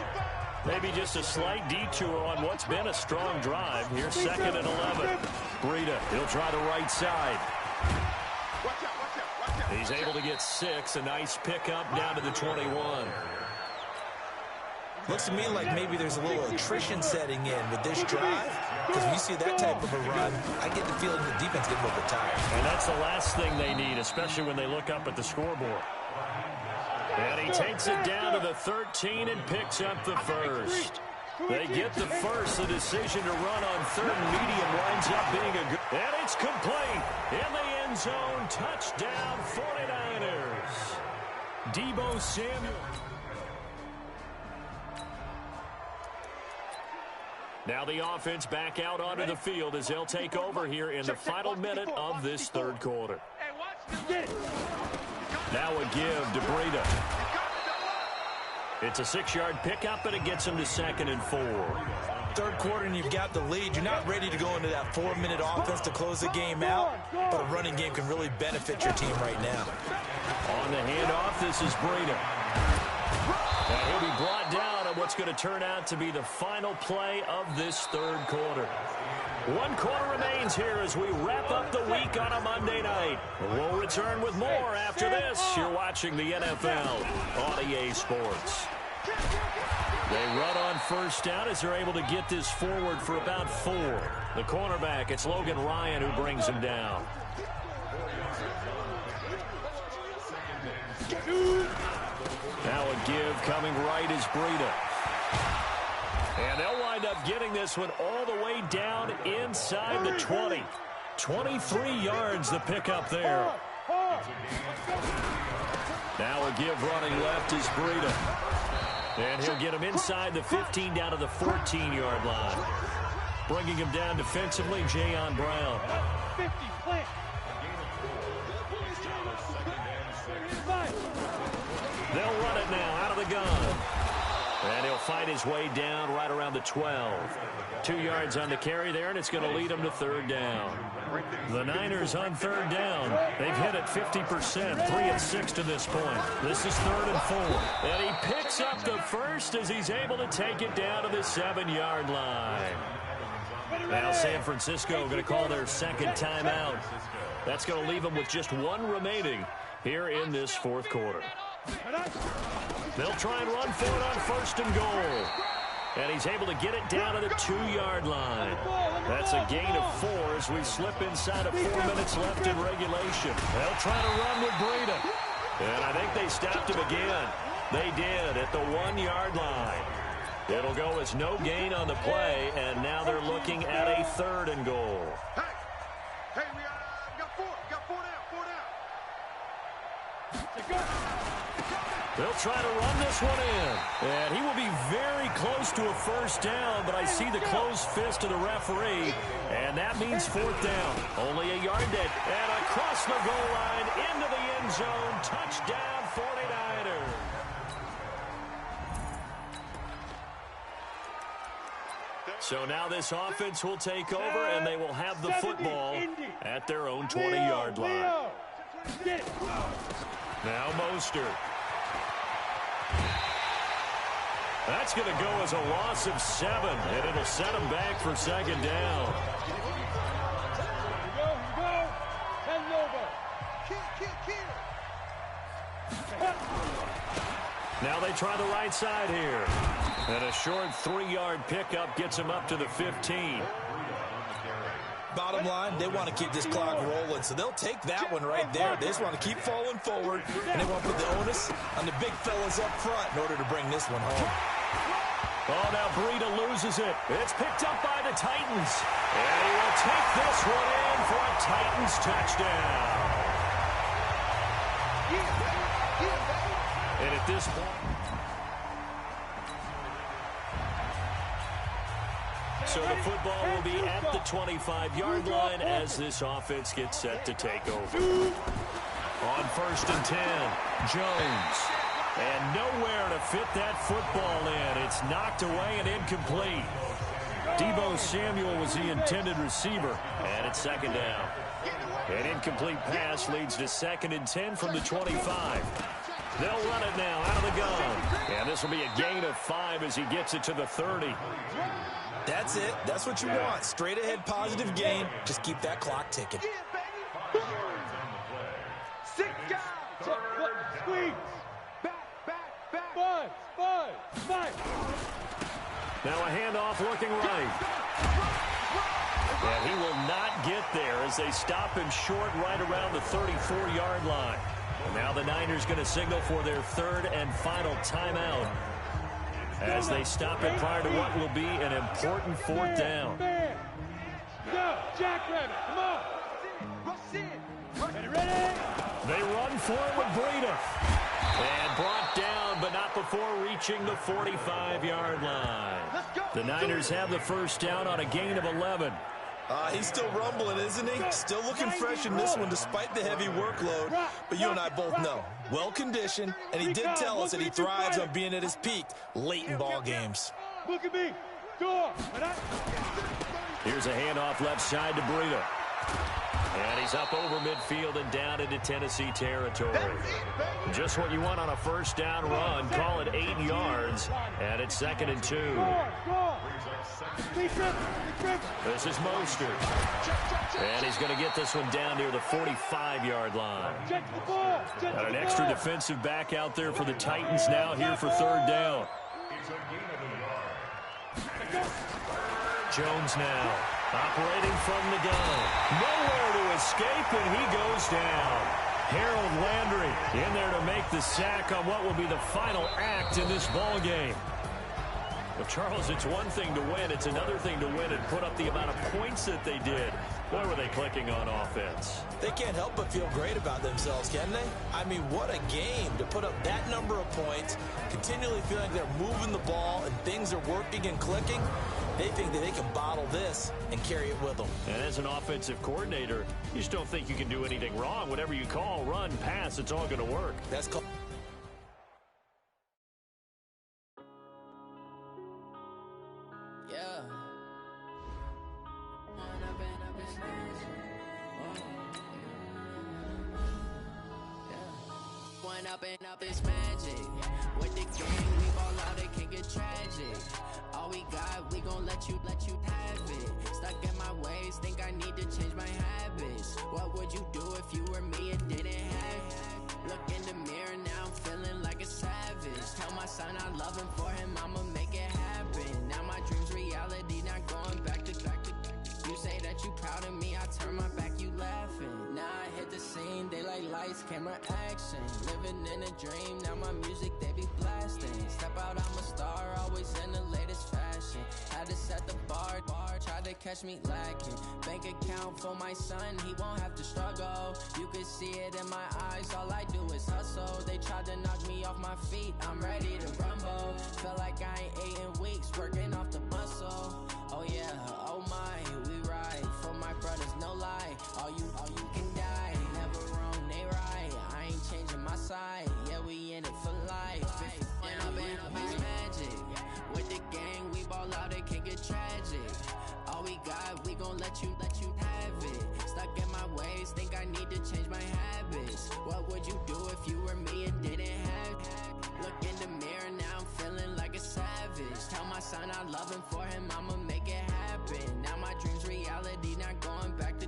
Maybe just a slight detour on what's been a strong drive. Here's 2nd and 11. Breida, he'll try the right side. He's able to get 6. A nice pickup down to the 21. Looks to me like maybe there's a little attrition setting in with this drive. Because when you see that type of a run, I get the feeling the defense gets a little bit tired. And that's the last thing they need, especially when they look up at the scoreboard. And he takes it down to the 13 and picks up the first. They get the first. The decision to run on 3rd and medium winds up being a good. And it's complete. In the end zone. Touchdown 49ers. Deebo Samuel. Now the offense back out onto the field as they'll take over here in the final minute of this 3rd quarter. Now a give to Breida. It's a 6-yard pickup, and it gets him to 2nd and 4. 3rd quarter, and you've got the lead. You're not ready to go into that 4-minute offense to close the game out, but a running game can really benefit your team right now. On the handoff, this is Breida. And he'll be brought down on what's going to turn out to be the final play of this 3rd quarter. 1 quarter remains here as we wrap up the week on a Monday night. We'll return with more after this. You're watching the NFL on EA Sports. They run on first down as they're able to get this forward for about 4. The cornerback, it's Logan Ryan who brings him down. Now a give coming right is Breida. And they'll wind up getting this one all the way down inside the 20. 23 yards the pickup there. Now a give running left is Breida. And he'll get him inside the 15 down to the 14-yard line. Bringing him down defensively, Jayon Brown. 50, plant. They'll run it now out of the gun. And he'll fight his way down right around the 12. 2 yards on the carry there, and it's going to lead him to 3rd down. The Niners on 3rd down. They've hit it 50%, 3 of 6 to this point. This is 3rd and 4. And he picks up the first as he's able to take it down to the 7-yard line. Now San Francisco going to call their 2nd timeout. That's going to leave them with just 1 remaining here in this 4th quarter. They'll try and run for it on 1st and goal. And he's able to get it down to the 2-yard line. That's a gain of 4 as we slip inside of 4 minutes left in regulation. They'll try to run with Breida. And I think they stopped him again. They did at the 1-yard line. It'll go as no gain on the play, and now they're looking at a 3rd and goal. Hey, we got 4. We got 4 down. They'll try to run this one in. And he will be very close to a 1st down, but I see the closed fist of the referee, and that means 4th down. Only a yard dead. And across the goal line, into the end zone, touchdown 49ers. So now this offense will take over, and they will have the football at their own 20-yard line. Now Mostert. That's going to go as a loss of 7, and it'll set them back for 2nd down. Now they try the right side here. And a short 3-yard pickup gets him up to the 15. Bottom line, they want to keep this clock rolling, so they'll take that one right there. They just want to keep falling forward, and they want to put the onus on the big fellas up front in order to bring this one home. Oh, now Breida loses it. It's picked up by the Titans. And he will take this one in for a Titans touchdown. And at this point... So the football will be at the 25-yard line as this offense gets set to take over. On 1st and 10, Jones. And nowhere to fit that football in. It's knocked away and incomplete. Deebo Samuel was the intended receiver. And it's 2nd down. An incomplete pass leads to 2nd and 10 from the 25. They'll run it now out of the gun. And this will be a gain of 5 as he gets it to the 30. That's it. That's what you want. Straight ahead positive gain. Just keep that clock ticking. Squeeze. Back. Five. Now a handoff looking right. And he will not get there as they stop him short right around the 34-yard line. And now the Niners going to signal for their 3rd and final timeout as they stop it prior to what will be an important 4th down. Go, Jackrabbit, come on. Ready? They run for it with Breida. And brought down, but not before reaching the 45-yard line. The Niners have the 1st down on a gain of 11. He's still rumbling, isn't he? Still looking fresh in this one despite the heavy workload. But you and I both know, well-conditioned, and he did tell us that he thrives on being at his peak late in ball games. Look at me. Go. Here's a handoff left side to Breida. And he's up over midfield and down into Tennessee territory. Just what you want on a 1st down run. Call it 8 yards. And it's 2nd and 2. This is Mostert. And he's going to get this one down near the 45-yard line. Got an extra defensive back out there for the Titans now here for 3rd down. Jones now. Operating from the gun. Nowhere to escape, and he goes down. Harold Landry in there to make the sack on what will be the final act in this ball game. Well, Charles, it's one thing to win. It's another thing to win and put up the amount of points that they did. Boy, were they clicking on offense. They can't help but feel great about themselves, can they? I mean, what a game to put up that number of points, continually feeling they're moving the ball and things are working and clicking. They think that they can bottle this and carry it with them. And as an offensive coordinator, you just don't think you can do anything wrong. Whatever you call, run, pass, it's all going to work. That's called... Yeah. One up and up is magic. With the gang, we ball out, it can get tragic. All we got, we gon' let you have it. Stuck in my ways, think I need to change my habits. What would you do if you were me and didn't have it? Look in the mirror, now I'm feeling like a savage. Tell my son I love him, for him I'ma make it happen. Now my dream's reality, not going back to. You say that you proud of me, I turn my back, you laughing. Now I hit the scene, they like lights lights, camera, action. Living in a dream, now my music they be blasting. Step out, I'm a star, always in the latest fashion. Had to set the bar, tried to catch me lacking. Bank account for my son, he won't have to struggle. You can see it in my eyes, all I do is hustle. They tried to knock me off my feet, I'm ready to rumble. Feel like I ain't ate in weeks, working off the muscle. Oh yeah, oh my, we ride for my brothers, no lie. All you can die, never wrong, they right. I ain't changing my side, yeah, we in it for life. And I've been magic. With the gang, we ball out, it can get tragic. All we got, we gon' let you have it. Stuck in my ways, think I need to change my habits. What would you do if you were me and didn't have it? Look in the mirror, now I'm feeling like a savage. Tell my son I love him, for him I'ma make it happen. Now my dream's reality, not going back to.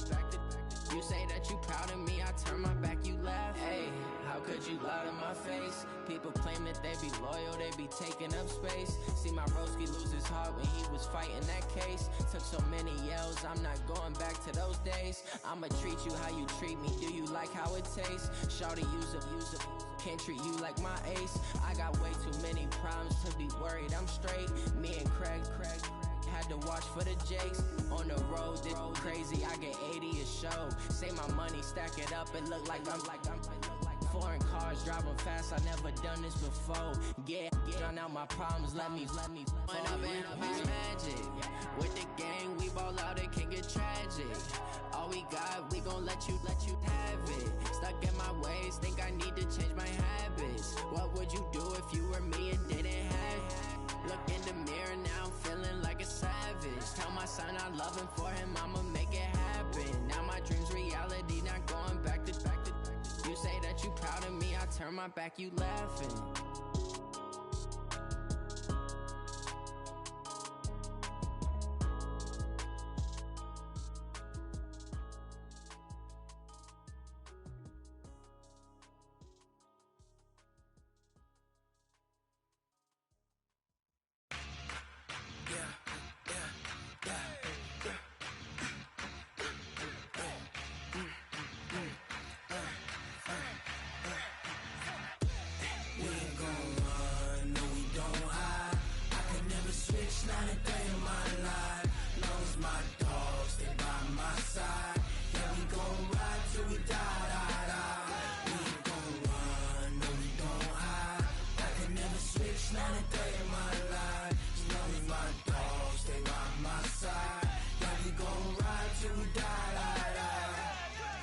You say that you proud of me, I turn my back, you laugh. Hey, how could you lie to my face? People claim that they be loyal, they be taking up space. See my broski lose his heart when he was fighting that case. Took so many yells, I'm not going back to those days. I'ma treat you how you treat me, do you like how it tastes? Shawty, use up, can't treat you like my ace. I got way too many problems to be worried, I'm straight. Me and Craig had to watch for the Jakes. On the road, this crazy, I get 80 a show. Say my money, stack it up, it look like I'm foreign cars, driving fast, I never done this before. Get on out my problems, let me When I've been magic. With the gang, we ball out, it can get tragic. All we got, we gon' let you have it. Stuck in my ways, think I need to change my habits. What would you do if you were me and didn't have it? Look in the mirror, now I'm feeling like a savage. Tell my son I love him, for him I'ma make it happen. Now my dream's reality, not going back to. You say that you proud of me, I turn my back, you laughing.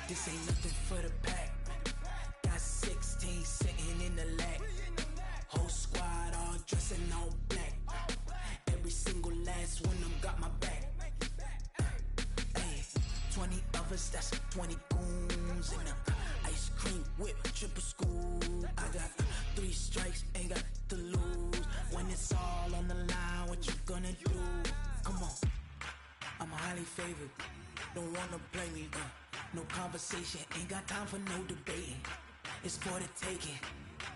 This ain't nothing for the pack. Got 16 sitting in the lap. Whole squad all dressing all black. Every single last one of them got my back. Hey, 20 of us, that's 20 goons in the ice cream whip, triple school. I got 3 strikes, ain't got to lose. When it's all on the line, what you gonna do? Come on, I'm highly favored. Don't wanna play me, no conversation, ain't got time for no debating. It's for the taking,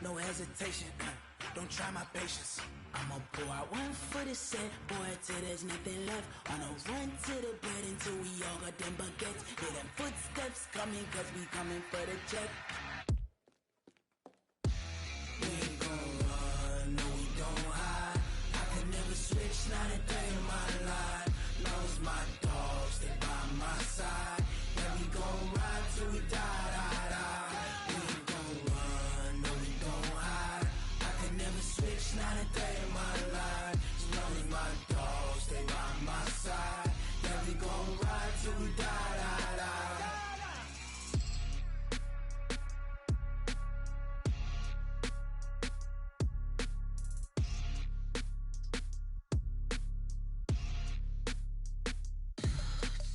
no hesitation. Don't try my patience. I'ma pour out one for the set, boy, till there's nothing left. On a run to the bed until we all got them baguettes. Hear them footsteps coming, cause we coming for the check. We ain't gon' run, no we don't hide. I could never switch, not a day in my life. Long as my dogs, they by my side. Yeah, we gon' ride till we die, die, die. We ain't gon' run, no we don't hide. I could never switch, not a day in my life. As long as my dogs, they by my side. Yeah, we gon' ride till we die, die, die.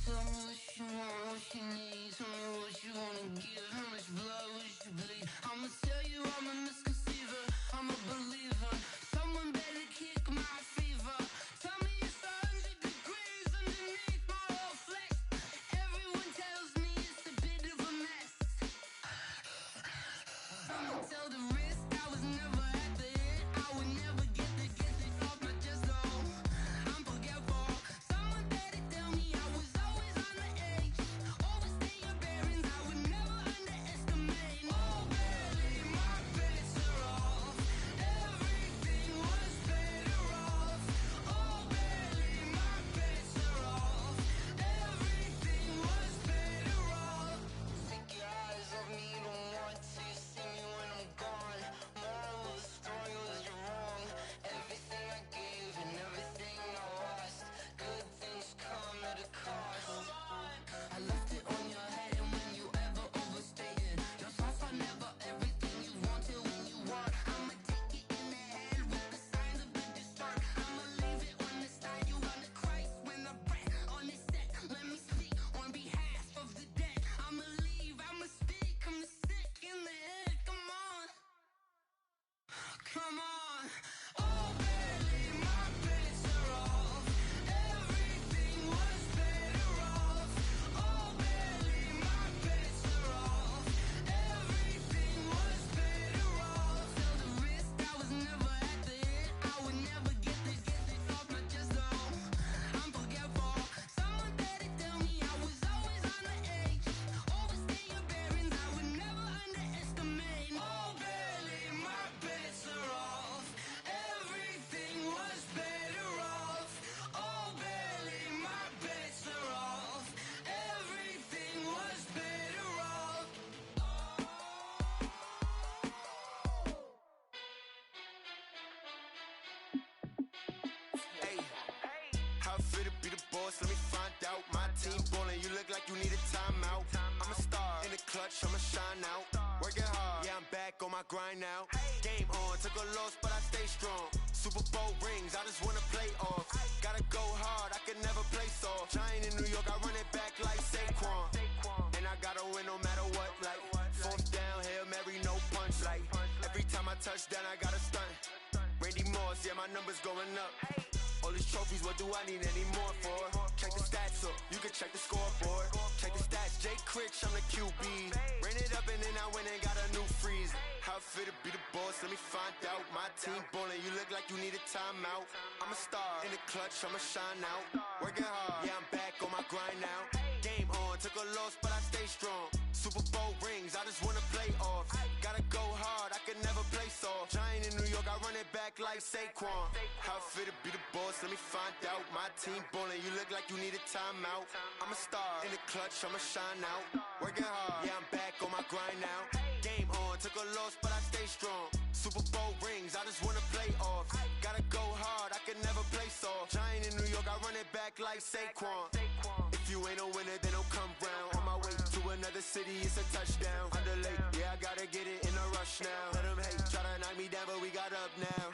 Tell me what you want, what you need. Tell me what you wanna give. How much blood would you bleed? I'ma tell you I'm a misconceiver. I'm a believer. Someone better kick my fever. Tell me it's 100 degrees underneath my whole flesh. Everyone tells me it's a bit of a mess. I'ma tell the risk I was never at the hit. I would never get it off my chest. No, I'm forgetful. Someone better tell me I was always on the edge. Overstay your bearings, I would never underestimate. Oh, fit to be the boss? Let me find out. My team ballin', you look like you need a timeout. I'm a star in the clutch, I'ma shine out. Working hard, yeah, I'm back on my grind now. Game on, took a loss, but I stay strong. Super Bowl rings, I just wanna play off. Gotta go hard, I can never play soft. Giant in New York, I run it back like Saquon. And I gotta win no matter what, like fourth down, Hail Mary, no punch. Like every time I touch down, I gotta stunt. Randy Moss, yeah, my numbers going up. All these trophies, what do I need any more for? Check the stats up, you can check the scoreboard. Check the stats, Jay Critch, I'm the QB. Ran it up and then I went and got a new freeze. How fit to be the boss, let me find out. My team ballin', you look like you need a timeout. I'm a star in the clutch, I'ma shine out. Working hard, yeah, I'm back on my grind now. Game on, took a loss, but I stay strong. Super Bowl rings, I just wanna play off. Gotta go hard, I can never play soft. Giant in New York, I run it back like Saquon. How fit to be the boss, let me find out. My team ballin', you look like you need a timeout. I'm a star in the clutch, I'ma shine out. Working hard, yeah, I'm back on my grind now. Game on, took a loss, but I stay strong. Super Bowl rings, I just wanna play off. Gotta go hard, I can never play soft. Giant in New York, I run it back like Saquon. If you ain't a winner, then don't come round. On my way to another city, it's a touchdown. Underlay, yeah, I gotta get it in a rush now. Let them hate, try to knock me down, but we got up now.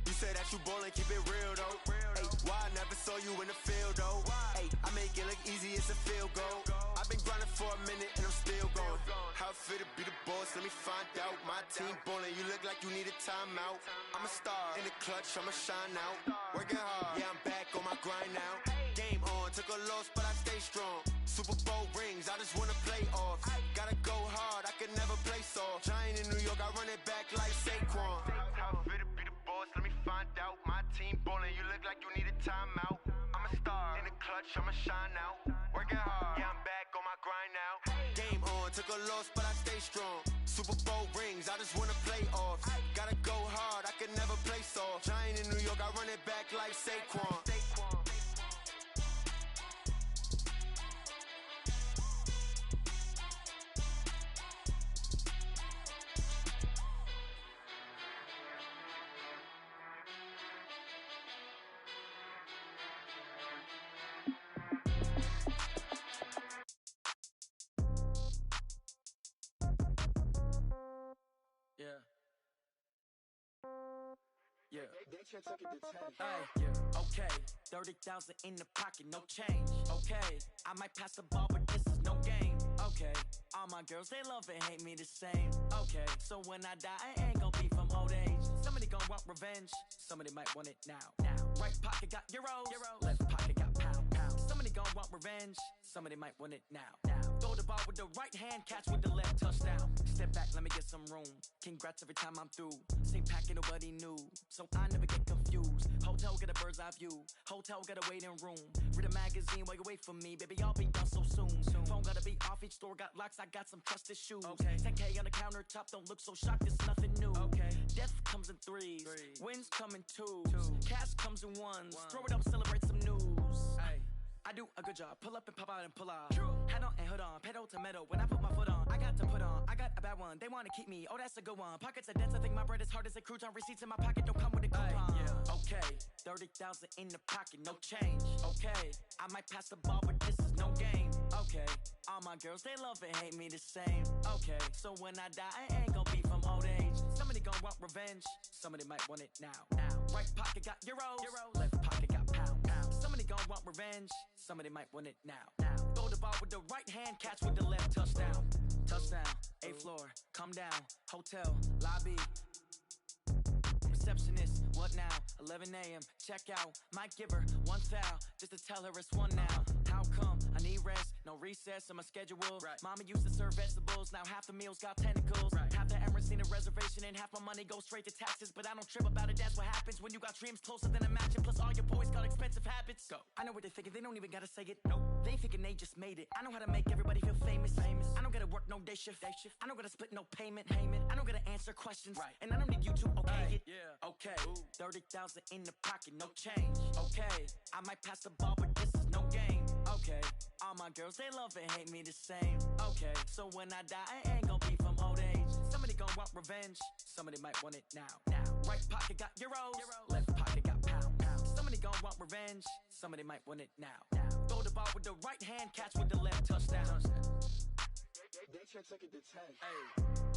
You say that you ballin', keep it real though. Hey, why I never saw you in the field though? Hey, I make it look easy, it's a field goal. I've been grinding for a minute and I'm still going. How fit to be the boss, let me find out. My team ballin', you look like you need a timeout. I'm a star in the clutch, I'ma shine out. Working hard, yeah, I'm back on my grind now. Game on, took a loss, but I stay strong. Super Bowl rings, I just wanna play off. Gotta go hard, I can never play soft. Giant in New York, I run it back like Saquon. How fit to be the boss, let me find out. My team ballin', you look like you need a timeout. I'm a star in the clutch, I'ma shine out. Working hard, yeah, I'm back on my grind now. Game on, took a loss, but I stay strong. Super Bowl rings, I just wanna play off. Gotta go hard, I can never play soft. Giant in New York, I run it back like Saquon. Yeah. Yeah. They can't take it to 10. Hey, yeah. Okay. 30,000 in the pocket, no change. Okay. I might pass the ball, but this is no game. Okay. All my girls, they love and hate me the same. Okay. So when I die, I ain't gon' be from old age. Somebody gon' want revenge. Somebody might want it now. Right pocket got euros. Left pocket got pound. Somebody gon' want revenge. Somebody might want it now. Throw the ball with the right hand, catch with the left, touchdown. Step back, let me get some room. Congrats every time I'm through. Same packet, nobody knew. So I never get confused. Hotel get a bird's eye view. Hotel get a waiting room. Read a magazine while you wait for me. Baby, I'll be done so soon. Phone gotta be off, each store got locks. I got some trusted shoes. 10K on the countertop, don't look so shocked, it's nothing new. Death comes in threes. Wins come in twos. Cash comes in ones. Throw it up, celebrate some news. I do a good job. Pull up and pop out and pull out. Hat on and hood on. Pedal to metal. When I put my foot on, I got to put on. I got a bad one. They want to keep me. Oh, that's a good one. Pockets are dense. I think my bread is hard as a crouton. Receipts in my pocket don't come with a coupon. Okay. 30,000 in the pocket. No change. Okay. I might pass the ball, but this is no game. Okay. All my girls, they love and hate me the same. Okay. So when I die, I ain't gonna be from old age. Somebody gon' want revenge. Somebody might want it now. Right pocket got euros. Left pocket got pound. Somebody gon' want revenge. Somebody might want it now. Throw the ball with the right hand, catch with the left, touchdown. Touchdown, 8th floor, come down, hotel, lobby. Receptionist, what now? 11 a.m., check out. Might give her one foul, just to tell her it's one now. How come? I need rest, no recess in my schedule. Mama used to serve vegetables, now half the meals got tentacles. Half the Emirates need a reservation and half my money goes straight to taxes. But I don't trip about it, that's what happens when you got dreams closer than imagine. Plus all your boys got expensive habits. Go. I know what they're thinking, they don't even gotta say it. Nope. They thinking they just made it. I know how to make everybody feel famous. I don't gotta work no day shift. I don't gotta split no payment. I don't gotta answer questions. And I don't need you to okay it. Okay, 30,000 in the pocket, no change. Okay, I might pass the ball, but this is no game. Okay, all my girls, they love and hate me the same. Okay, so when I die, I ain't gonna be from old age. Somebody gon' want revenge. Somebody might want it now. Right pocket got euros. Left pocket got pound. Somebody gon' want revenge. somebody might want it now. Throw the ball with the right hand, catch with the left, touchdown. They check second to 10. Hey.